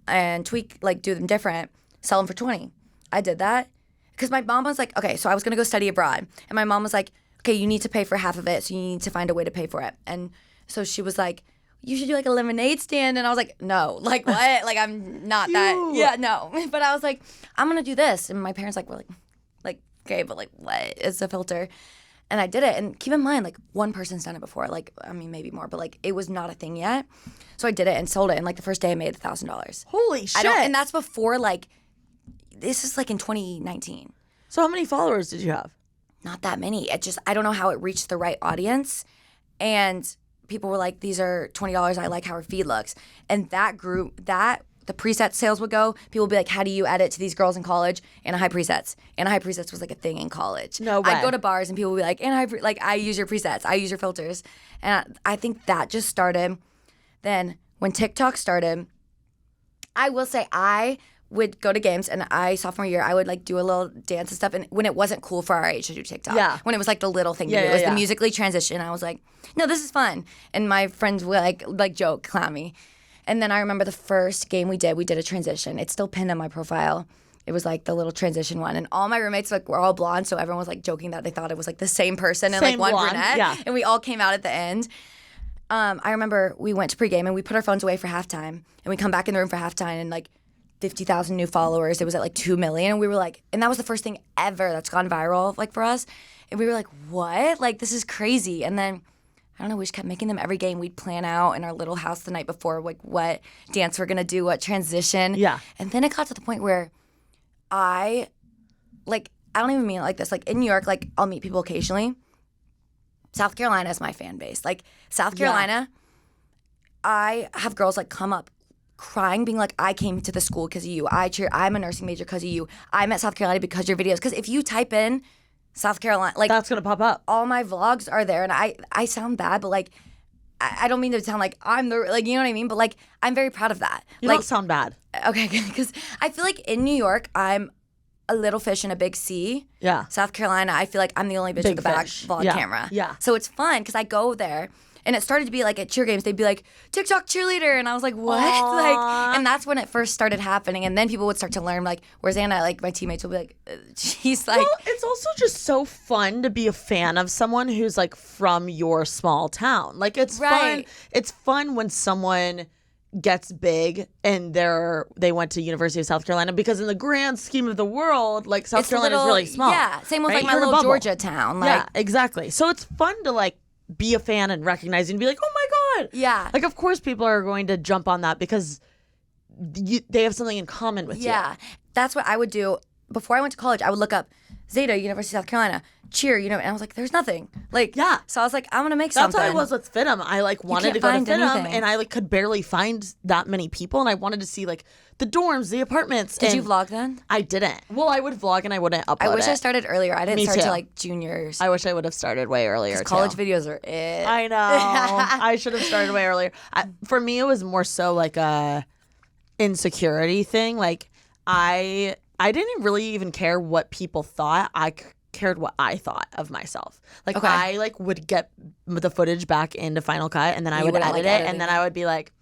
and tweak like do them different, sell them for $20. I did that because my mom was like, okay, so I was gonna go study abroad, and my mom was like, okay, you need to pay for half of it, so you need to find a way to pay for it. And so she was like, you should do like a lemonade stand. And I was like, no, like what? Like I'm not that. Yeah, no. But I was like, I'm gonna do this. And my parents were like, okay, but like what is a filter? And I did it. And keep in mind, like one person's done it before. Like, I mean, maybe more, but like it was not a thing yet. So I did it and sold it. And like the first day I made $1,000.
Holy shit.
And that's before like, this is like in 2019.
So how many followers did you have?
Not that many. I don't know how it reached the right audience. And people were like, these are $20. I like how her feed looks. And that grew, the preset sales would go. People would be like, how do you edit to these girls in college? Anna Heid presets. Anna Heid presets was like a thing in college.
No way.
I'd go to bars and people would be like, Anna Heid, like I use your presets. I use your filters. And I think that just started. Then when TikTok started, I will say I would go to games, and sophomore year, I would like do a little dance and stuff. And when it wasn't cool for our age to do TikTok, when it was like the little thing to do, it was the Musically transition. I was like, no, this is fun. And my friends would like joke, clown me. And then I remember the first game we did a transition. It's still pinned on my profile. It was like the little transition one, and all my roommates like were all blonde, so everyone was like joking that they thought it was like the same person and like one
blonde,
brunette, and we all came out at the end. I remember we went to pregame and we put our phones away for halftime, and we come back in the room for halftime and like 50,000 new followers. It was at like 2 million. And we were like, and that was the first thing ever that's gone viral like for us. And we were like, what? Like, this is crazy. And then, I don't know, we just kept making them every game. We'd plan out in our little house the night before, like what dance we're going to do, what transition.
Yeah.
And then it got to the point where I don't even mean it like this. Like in New York, like I'll meet people occasionally. South Carolina is my fan base. Like South Carolina, I have girls like come up crying, being like, I came to the school because of you. I'm a nursing major because of you. I'm at South Carolina because of your videos. Because if you type in South Carolina, like
that's gonna pop up.
All my vlogs are there, and I sound bad, but like I don't mean to sound like I'm the like, you know what I mean. But like I'm very proud of that.
You
like,
don't sound bad.
Okay, because I feel like in New York I'm a little fish in a big sea.
Yeah.
South Carolina, I feel like I'm the only bitch with a back vlog camera.
Yeah.
So it's fun because I go there. And it started to be like at cheer games, they'd be like, TikTok cheerleader. And I was like, what? Like, and that's when it first started happening. And then people would start to learn, like, where's Anna? Like, my teammates will be like, she's like.
Well, it's also just so fun to be a fan of someone who's like from your small town. Like, it's fun. It's fun when someone gets big and they went to University of South Carolina, because in the grand scheme of the world, like South Carolina is really small.
Yeah. Same with
right?
like my little Georgia town. Like,
yeah, exactly. So it's fun to like be a fan and recognize and be like, oh my God.
Yeah.
Like, of course people are going to jump on that because they have something in common with you.
Yeah. That's what I would do. Before I went to college, I would look up Zeta, University of South Carolina, cheer, and I was like, there's nothing. Like,
yeah.
So I was like, I'm going to make
something.
something.
That's how I was with FITM. I like wanted to go to FITM, and I like could barely find that many people, and I wanted to see like the dorms, the apartments.
Did you vlog then?
I didn't. Well, I would vlog and I wouldn't upload
I wish
it.
I started earlier. I didn't
Me
start
too.
till like juniors.
I wish I would have started way earlier too.
College videos are it.
I know. I should have started way earlier. For me, it was more so like a insecurity thing. Like I didn't really even care what people thought. I cared what I thought of myself. Like I like would get the footage back into Final Cut, and then I would edit it, and then I would be like,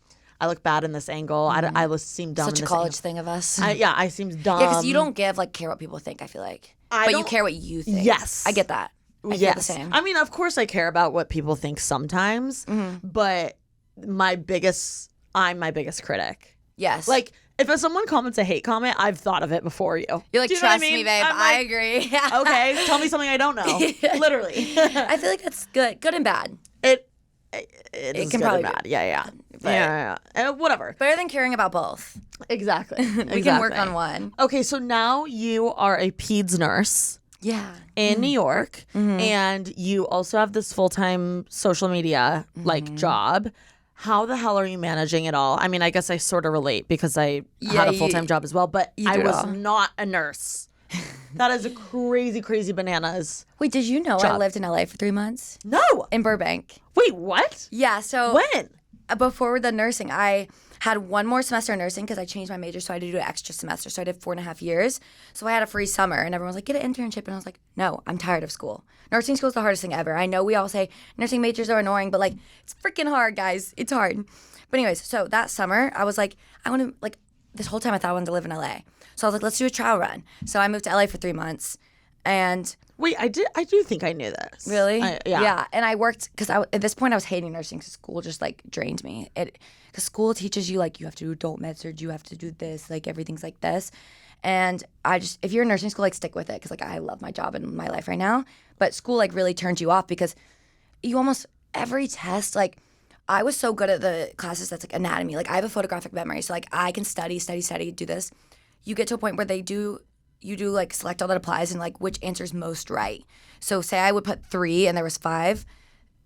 I look bad in this angle. I seem dumb.
Such
in
a
this
college
angle.
thing of us.
I seem dumb.
Yeah, because you don't care what people think, I feel like. But you care what you think.
Yes.
I get that. I feel the same.
I mean, of course I care about what people think sometimes, but I'm my biggest critic.
Yes.
Like, if someone comments a hate comment, I've thought of it before you.
You're like,
Do you
trust
know what I mean?
me, babe.
I'm
I
like,
agree.
Okay, tell me something I don't know. Literally.
I feel like that's good. Good and bad.
It is
can
good
probably
and bad.
be.
Yeah. Whatever.
Better than caring about both.
Exactly.
We can work on one.
Okay, so now you are a peds nurse.
Yeah.
In New York, and you also have this full-time social media like job. How the hell are you managing it all? I mean, I guess I sort of relate because I had a full-time job as well, but I was not a nurse. That is a crazy, crazy bananas.
Wait, did you know I
job.
lived in LA for 3 months?
No.
In Burbank.
Wait, what?
Yeah, so
When?
before the nursing, I had one more semester in nursing because I changed my major, so I had to do an extra semester. So I did 4.5 years. So I had a free summer, and everyone was like, get an internship. And I was like, no, I'm tired of school. Nursing school is the hardest thing ever. I know we all say nursing majors are annoying, but like, it's freaking hard, guys. It's hard. But anyways, so that summer, I was like, I want to, like, this whole time I thought I wanted to live in LA. So I was like, let's do a trial run. So I moved to LA for 3 months. And
Wait, I do think I knew this.
really?
Yeah.
Yeah. And I worked, because at this point I was hating nursing because school just like drained me. Because school teaches you like you have to do adult med surg, you have to do this, like everything's like this. And if you're in nursing school, like stick with it because like I love my job and my life right now. But school like really turns you off because you almost, every test, like I was so good at the classes that's like anatomy. Like I have a photographic memory. So like I can study, do this. You get to a point where you do like select all that applies and like which answer's most right. So say I would put 3 and there was 5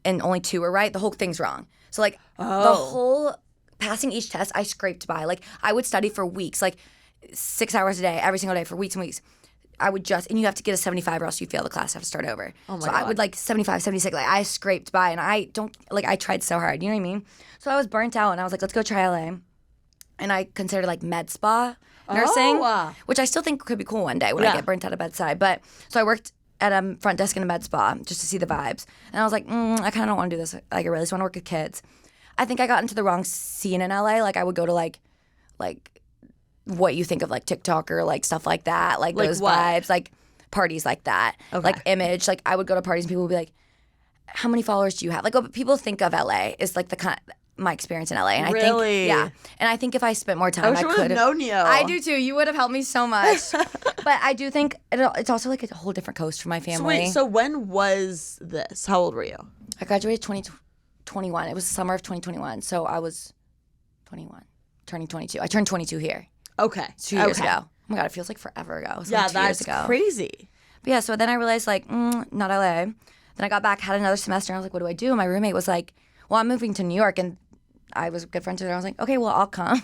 and only 2 were right, the whole thing's wrong. So like the whole passing each test I scraped by. Like I would study for weeks, like 6 hours a day, every single day for weeks and weeks. And you have to get a 75 or else you fail the class, have to start over.
Oh my
God. I would like 75, 76, like I scraped by and I tried so hard, you know what I mean? So I was burnt out and I was like, let's go try LA. And I considered like med spa nursing, which I still think could be cool one day when I get burnt out of bedside. But so I worked at a front desk in a med spa just to see the vibes. And I was like, I kind of don't want to do this. Like I really just want to work with kids. I think I got into the wrong scene in LA. Like I would go to like what you think of like TikTok or like stuff like that. Like those vibes, like parties like that.
Okay.
Like image. Like I would go to parties and people would be like, how many followers do you have? Like what people think of LA is like the kind my experience in LA. And I think, yeah. And I think if I spent more time, I could have
known you.
I do too. You would have helped me so much. But I do think it's also like a whole different coast for my family.
So when was this? How old were you?
I graduated 2021. It was the summer of 2021. So I was 21, turning 22. I turned 22 here.
Okay.
2 years ago. Oh my God, it feels like forever ago. It was like 2 years ago.
That's crazy.
But yeah, so then I realized like, not LA. Then I got back, had another semester, and I was like, what do I do? And my roommate was like, well, I'm moving to New York, and I was good friends with her. I was like, okay, well, I'll come.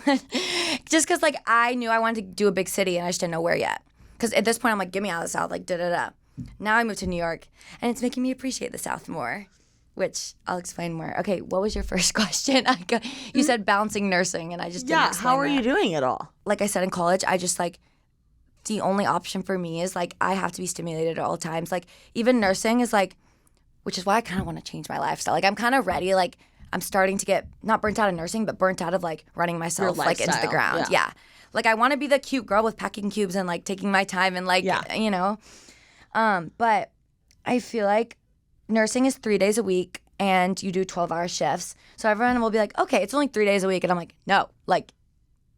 Just because, like, I knew I wanted to do a big city, and I just didn't know where yet. Because at this point, I'm like, get me out of the South, like, da-da-da. Now I moved to New York, and it's making me appreciate the South more, which I'll explain more. Okay, what was your first question? You said balancing nursing, and I just didn't explain
how are you doing it all?
Like I said, in college, I just, like, the only option for me is, like, I have to be stimulated at all times. Like, even nursing is, like, which is why I kind of want to change my lifestyle. Like, I'm kind of ready, like, I'm starting to get not burnt out of nursing, but burnt out of like running myself like into the ground. Yeah. Like I want to be the cute girl with packing cubes and like taking my time and like, you know. But I feel like nursing is 3 days a week and you do 12-hour shifts. So everyone will be like, okay, it's only 3 days a week. And I'm like, no, like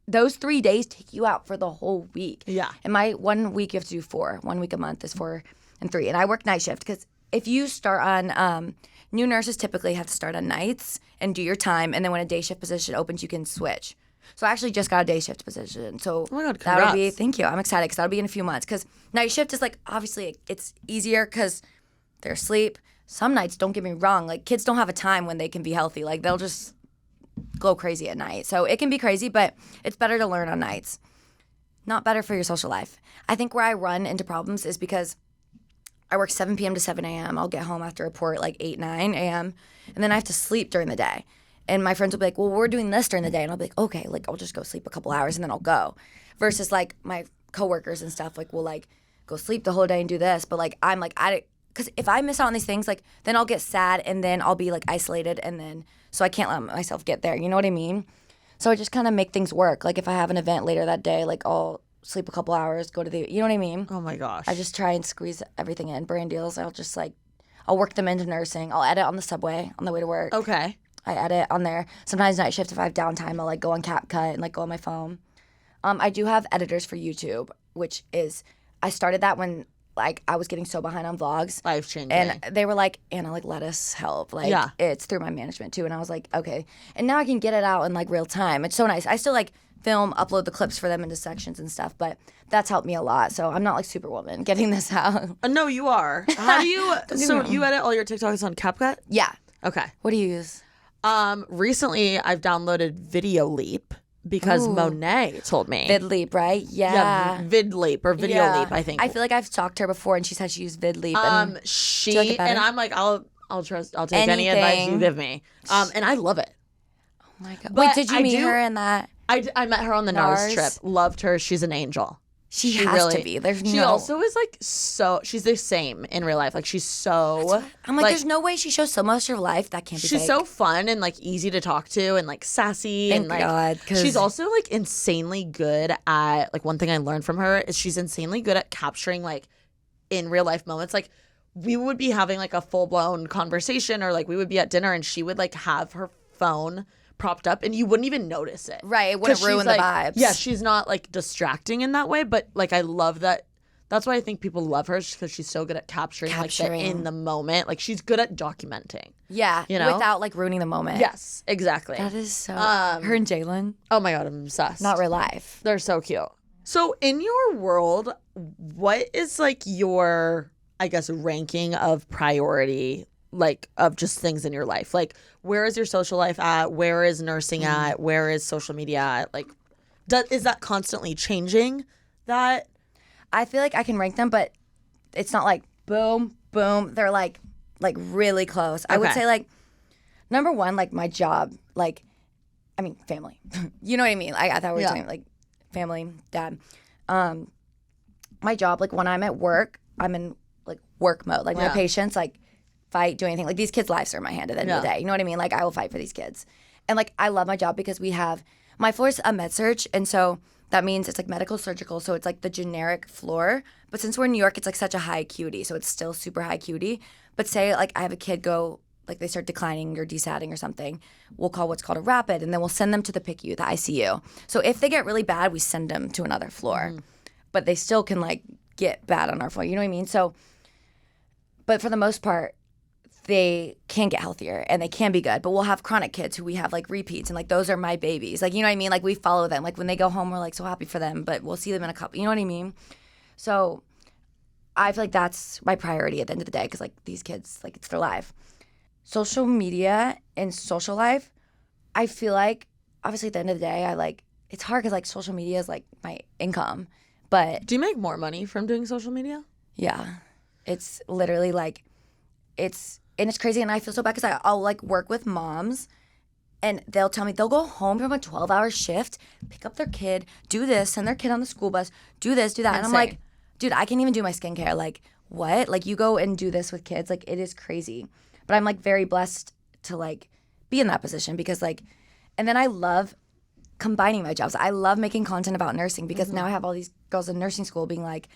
those 3 days take you out for the whole week.
Yeah.
And my 1 week you have to do 4. 1 week a month is 4 and 3. And I work night shift because if you start on new nurses typically have to start on nights and do your time, and then when a day shift position opens, you can switch. So I actually just got a day shift position. So
oh my God,
that'll be, thank you. I'm excited because that'll be in a few months. Because night shift is like, obviously it's easier because they're asleep. Some nights, don't get me wrong, like kids don't have a time when they can be healthy. Like they'll just go crazy at night. So it can be crazy, but it's better to learn on nights. Not better for your social life. I think where I run into problems is because I work 7 p.m. to 7 a.m. I'll get home after report at like 8, 9 a.m. And then I have to sleep during the day. And my friends will be like, well, we're doing this during the day. And I'll be like, okay, like I'll just go sleep a couple hours and then I'll go. Versus like my coworkers and stuff like will like go sleep the whole day and do this. But like I'm like, because if I miss out on these things, like then I'll get sad and then I'll be like isolated and then, so I can't let myself get there. You know what I mean? So I just kind of make things work. Like if I have an event later that day, like I'll sleep a couple hours, go to the, you know what I mean?
Oh my gosh.
I just try and squeeze everything in. Brand deals, I'll work them into nursing. I'll edit on the subway on the way to work.
Okay.
I edit on there. Sometimes night shift, if I have downtime, I'll like go on CapCut and like go on my phone. I do have editors for YouTube, which is, I started that when like I was getting so behind on vlogs.
Life changing.
And they were like, Anna, like let us help. Like it's through my management too. And I was like, okay. And now I can get it out in like real time. It's so nice. I still like film, upload the clips for them into sections and stuff, but that's helped me a lot. So I'm not like Superwoman getting this out.
No, you are. How do you, so you edit all your TikToks on CapCut?
Yeah.
Okay.
What do you use?
Recently I've downloaded Video Leap. because
Ooh.
Monet told me.
VidLeap, right? Yeah.
VidLeap or Video Leap, I think.
I feel like I've stalked her before, and she said she used VidLeap. And
She
do you like it better?
and I'm like, I'll take any advice you
Anything.
give me. And I love it.
Oh my God.
But
Wait, did you meet her in that?
I met her on the NARS trip. Loved her. She's an angel.
She has to be.
She also is like she's the same in real life. Like she's so.
I'm like, there's no way she shows so much of her life. That can't be
She's
fake.
so fun and like easy to talk to and like sassy.
Thank
and like
God, 'cause-
she's also like insanely good at like one thing I learned from her is she's insanely good at capturing like in real life moments. Like we would be having like a full blown conversation or like we would be at dinner and she would like have her phone propped up and you wouldn't even notice it.
Right, it wouldn't ruin the vibes.
Yeah, she's not like distracting in that way, but like I love that. That's why I think people love her because she's so good at capturing like the in the moment. Like she's good at documenting.
Yeah,
you know,
without like ruining the moment.
Yes, exactly.
That is so. Her and Jalen.
Oh my God, I'm obsessed.
Not real life.
They're so cute. So in your world, what is like your, I guess, ranking of priority, like of just things in your life? Like where is your social life at? Where is nursing at? Where is social media at? Like, is that constantly changing that?
I feel like I can rank them, but it's not like boom, boom. They're like really close. I would say like number one, like my job, like, I mean, family. You know what I mean? I thought we were talking like family, dad. My job, like when I'm at work, I'm in like work mode. Like my patients, like fight, do anything. Like these kids' lives are in my hand at the end of the day. You know what I mean? Like I will fight for these kids. And like I love my job because we have, my floor is a med surg, and so that means it's like medical surgical, so it's like the generic floor. But since we're in New York, it's like such a high acuity, so it's still super high acuity. But say like I have a kid go, like they start declining or desatting or something, we'll call what's called a rapid, and then we'll send them to the PICU, the ICU. So if they get really bad, we send them to another floor. But they still can like get bad on our floor, you know what I mean? So, but for the most part, they can get healthier and they can be good. But we'll have chronic kids who we have like repeats, and like those are my babies. Like, you know what I mean? Like we follow them. Like when they go home, we're like so happy for them, but we'll see them in a couple, you know what I mean? So I feel like that's my priority at the end of the day because like these kids, like it's their life. Social media and social life, I feel like obviously at the end of the day, I like, it's hard because like social media is like my income. But
do you make more money from doing social media?
Yeah. It's literally like, it's crazy, and I feel so bad because I'll like work with moms and they'll tell me they'll go home from a 12-hour shift, pick up their kid, do this, send their kid on the school bus, do this, do that. And I'm like, dude, I can't even do my skincare. Like, what? Like, you go and do this with kids. Like, it is crazy. But I'm like very blessed to like be in that position because like, and then I love combining my jobs. I love making content about nursing because now I have all these girls in nursing school being like,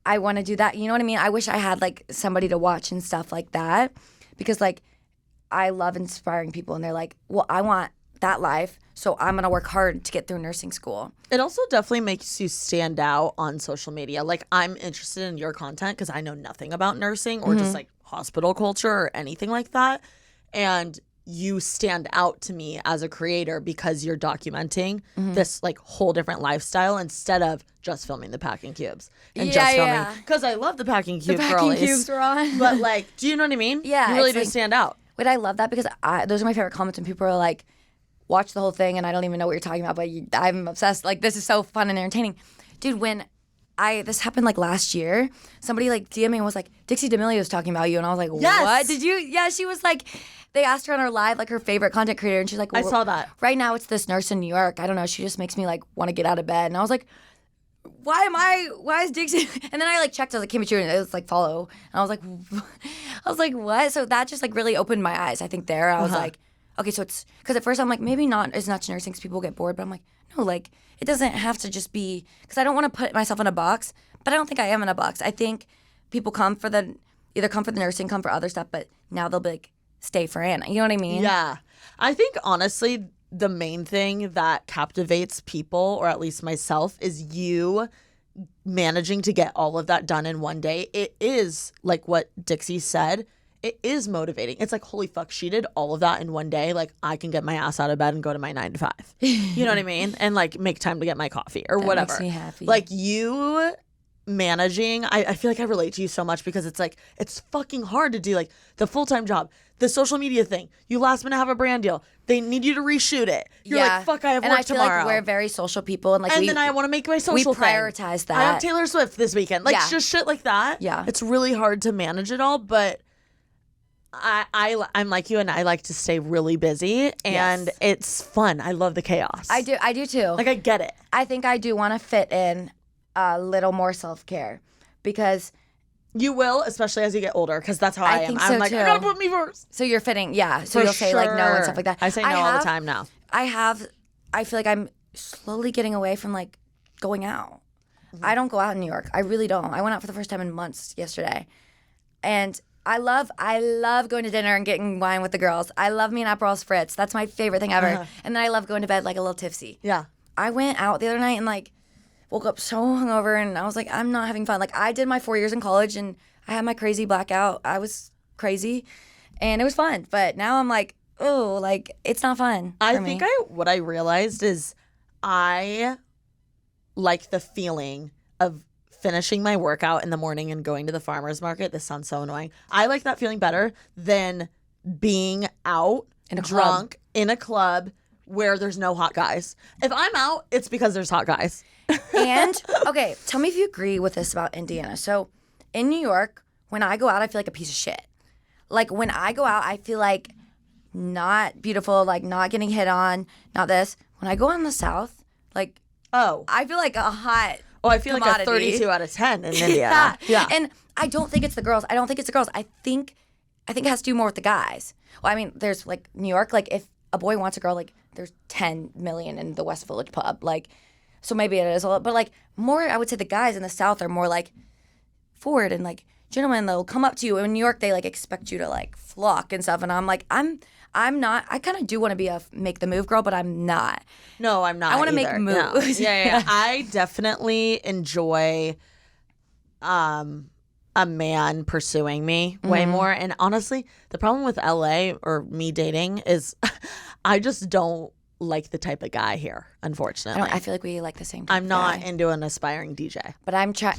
I want to do that. You know what I mean? I wish I had like somebody to watch and stuff like that because like I love inspiring people and they're like, well, I want that life, so I'm going to work hard to get through nursing school.
It also definitely makes you stand out on social media. Like I'm interested in your content because I know nothing about nursing or just like hospital culture or anything like that. And you stand out to me as a creator because you're documenting this like whole different lifestyle instead of just filming the packing cubes and just filming because I love the packing cube
Cubes were on.
But like, do you know what I mean?
Yeah,
you really
it's
do
like,
stand out.
Wait, I love that because those are my favorite comments when people are like, watch the whole thing and I don't even know what you're talking about, but I'm obsessed. Like, this is so fun and entertaining. Dude, when this happened like last year, somebody like DM'd me and was like, Dixie D'Amelio was talking about you. And I was like, what? Did you? Yeah, she was like, they asked her on her live, like her favorite content creator. And she's like, well,
I saw that.
Right now it's this nurse in New York. I don't know. She just makes me like want to get out of bed. And I was like, why is Dixie? And then I like checked, I was like, can't be true. And it was like follow. And I was like, what? So that just like really opened my eyes. I think there I was like, okay, so it's, because at first I'm like, maybe not as much nursing because people get bored. But I'm like, no, like it doesn't have to just be, because I don't want to put myself in a box, but I don't think I am in a box. I think people either come for the nursing, come for other stuff, but now they'll be like, stay for Anna. You know what I mean?
Yeah. I think honestly, the main thing that captivates people, or at least myself, is you managing to get all of that done in one day. It is like what Dixie said. It is motivating. It's like, holy fuck, she did all of that in one day. Like, I can get my ass out of bed and go to my 9 to 5. You know what I mean? And like make time to get my coffee or whatever.
Makes me happy.
Like, you managing, I feel like I relate to you so much because it's like, it's fucking hard to do like the full-time job, the social media thing. You last minute have a brand deal. They need you to reshoot it. You're like, fuck, I have work
and I feel
tomorrow.
like we're very social people. And
then I want to make my social
we prioritize
thing.
that.
I have Taylor Swift this weekend. Like just shit like that.
Yeah.
It's really hard to manage it all, but I'm like you, and I like to stay really busy, and it's fun. I love the chaos.
I do too.
Like I get it.
I think I do want to fit in a little more self-care because
you will, especially as you get older, because that's how I am.
think
I'm
so
like,
too.
I gotta put me first.
So you're fitting, So
For
you'll say like no and stuff like that.
I say no all the time now.
I feel like I'm slowly getting away from like going out. I don't go out in New York. I really don't. I went out for the first time in months yesterday. And I love going to dinner and getting wine with the girls. I love me an Aperol Spritz. That's my favorite thing ever. And then I love going to bed like a little tipsy.
Yeah.
I went out the other night and like woke up so hungover and I was like, I'm not having fun. Like I did my 4 years in college and I had my crazy blackout. I was crazy and it was fun. But now I'm like, oh, like it's not fun for me.
What I realized is I like the feeling of finishing my workout in the morning and going to the farmer's market. This sounds so annoying. I like that feeling better than being out drunk in a club where there's no hot guys. If I'm out, it's because there's hot guys.
And, okay, tell me if you agree with this about Indiana. So, in New York, when I go out, I feel like a piece of shit. Like, when I go out, I feel like not beautiful, like not getting hit on, not this. When I go out in the South, like, I feel like a hot
I feel
commodity.
like a 32 out of 10 in Indiana.
Yeah. And I don't think it's the girls. I think it has to do more with the guys. Well, I mean, there's like New York, like if a boy wants a girl, like there's 10 million in the West Village pub. Like, so maybe it is a lot, but like more, I would say the guys in the South are more like forward and like gentlemen, they'll come up to you. In New York, they like expect you to like flock and stuff. And I'm like, I'm not. I kind of do want to be a make the move girl, but I'm not.
No, I'm not.
I want to make
either.
moves.
No. Yeah. I definitely enjoy a man pursuing me way more. And honestly, the problem with LA or me dating is I just don't like the type of guy here, unfortunately.
I feel like we like the same type
I'm not into an aspiring DJ.
But I'm trying.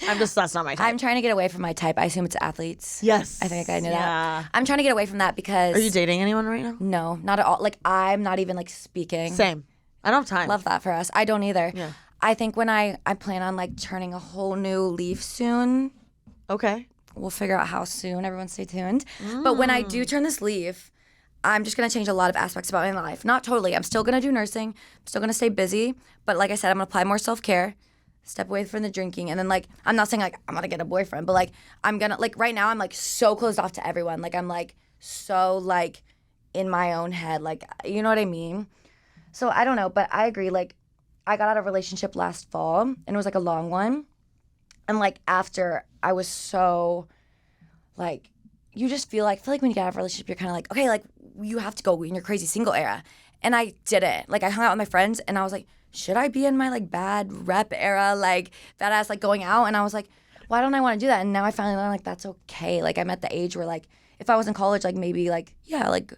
That's not my type.
I'm trying to get away from my type. I assume it's athletes.
Yes.
I think I knew that. I'm trying to get away from that because.
Are you dating anyone right now?
No, not at all. Like, I'm not even like speaking.
Same. I don't have time.
Love that for us. I don't either.
Yeah.
I think when I plan on like turning a whole new leaf soon.
Okay.
We'll figure out how soon. Everyone stay tuned. But when I do turn this leaf, I'm just going to change a lot of aspects about my life. Not totally. I'm still going to do nursing. I'm still going to stay busy. But like I said, I'm going to apply more self-care, step away from the drinking. And then like, I'm not saying like I'm going to get a boyfriend, but like I'm going to, like right now I'm like so closed off to everyone. Like I'm like so like in my own head. Like, you know what I mean? So I don't know, but I agree. Like I got out of a relationship last fall and it was like a long one. And like after I was so like, you just feel like when you get out of a relationship, you're kind of like, okay, like you have to go in your crazy single era. And I didn't. Like I hung out with my friends and I was like, should I be in my like bad rep era, like badass, like going out? And I was like, why don't I want to do that? And now I finally learned like that's okay. Like I'm at the age where like if I was in college, like maybe like, yeah, like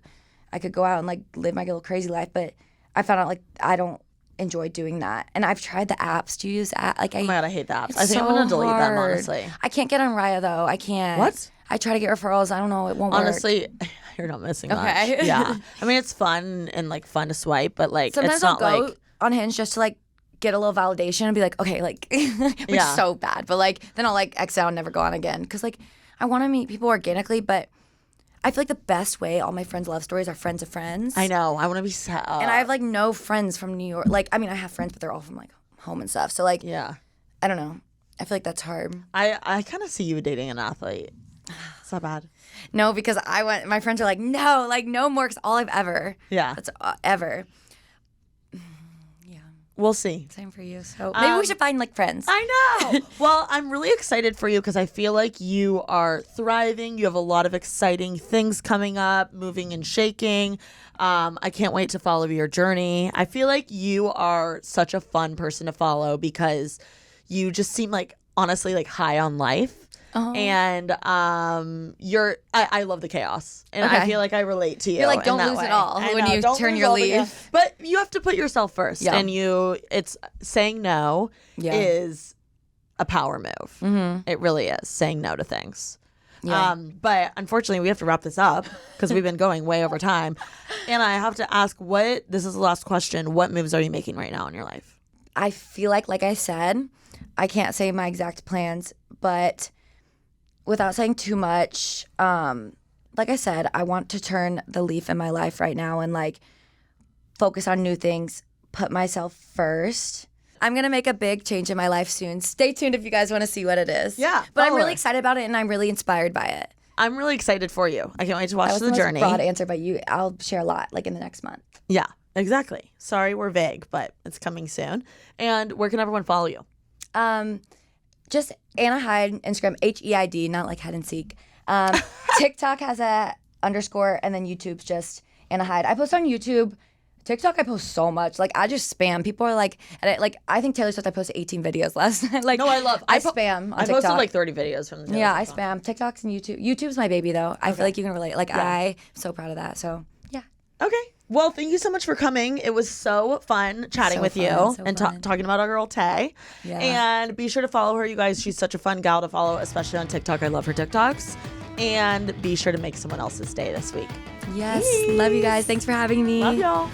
I could go out and like live my little crazy life. But I found out like I don't enjoy doing that. And I've tried the apps. Do you use apps? Like,
Oh my God, I hate the apps. I think
so
I'm going to delete them,
hard.
honestly.
I can't get on Raya though. I can't.
What?
I try to get referrals. I don't know. It won't work.
Honestly, you're not missing much.
Okay.
Yeah. I mean, it's fun and like fun to swipe, but like
Sometimes
it's not
I'll go
like
on Hinge just to like get a little validation and be like, okay, like, which is so bad. But like, then I'll like X out and never go on again. Because like, I want to meet people organically, but I feel like the best way all my friends' love stories are friends of friends.
I know. I want to be sad.
And I have like no friends from New York. Like, I mean, I have friends, but they're all from like home and stuff. So like,
Yeah.
I don't know. I feel like that's hard.
I kind of see you dating an athlete. It's not bad.
No, because my friends are like, no, like no more. Because all I've ever.
Yeah.
That's ever.
We'll see.
Same for you. So maybe we should find like friends.
I know. Well, I'm really excited for you because I feel like you are thriving. You have a lot of exciting things coming up, moving and shaking. I can't wait to follow your journey. I feel like you are such a fun person to follow because you just seem like honestly like high on life. And I love the chaos, and I feel like I relate to you.
You're like, don't
in that
lose
way.
it all
I
when
know,
you
don't
turn
lose
your
all the
leaf.
chaos. But you have to put yourself first,
Yeah.
and it's saying no is a power move. Mm-hmm. It really is, saying no to things.
Yeah.
But unfortunately, we have to wrap this up because we've been going way over time. And I have to ask, this is the last question, what moves are you making right now in your life?
I feel like I said, I can't say my exact plans, but without saying too much, like I said, I want to turn the leaf in my life right now and like focus on new things, put myself first. I'm going to make a big change in my life soon. Stay tuned if you guys want to see what it is.
Yeah.
But I'm really excited about it and I'm really inspired by it.
I'm really excited for you. I can't wait to watch
That was
the journey.
Broad answer, but I'll share a lot like in the next month.
Yeah, exactly. Sorry, we're vague, but it's coming soon. And where can everyone follow you?
Just Anna Heid, Instagram,Heid, not like hide and seek. TikTok has a _ and then YouTube's just Anna Heid. I post on YouTube. TikTok, I post so much. Like, I just spam. People are like, I think Taylor Swift, I posted 18 videos last night. Like,
No, I
spam on
I
TikTok.
posted like 30 videos from the
Yeah, I spam. TikToks and YouTube. YouTube's my baby, though. I feel like you can relate. Like, I'm so proud of that. So, yeah.
Okay. Well, thank you so much for coming. It was so fun chatting with you and talking about our girl Tay.
Yeah.
And be sure to follow her, you guys. She's such a fun gal to follow, especially on TikTok. I love her TikToks. And be sure to make someone else's day this week.
Yes. Love you guys. Thanks for having me.
Love y'all.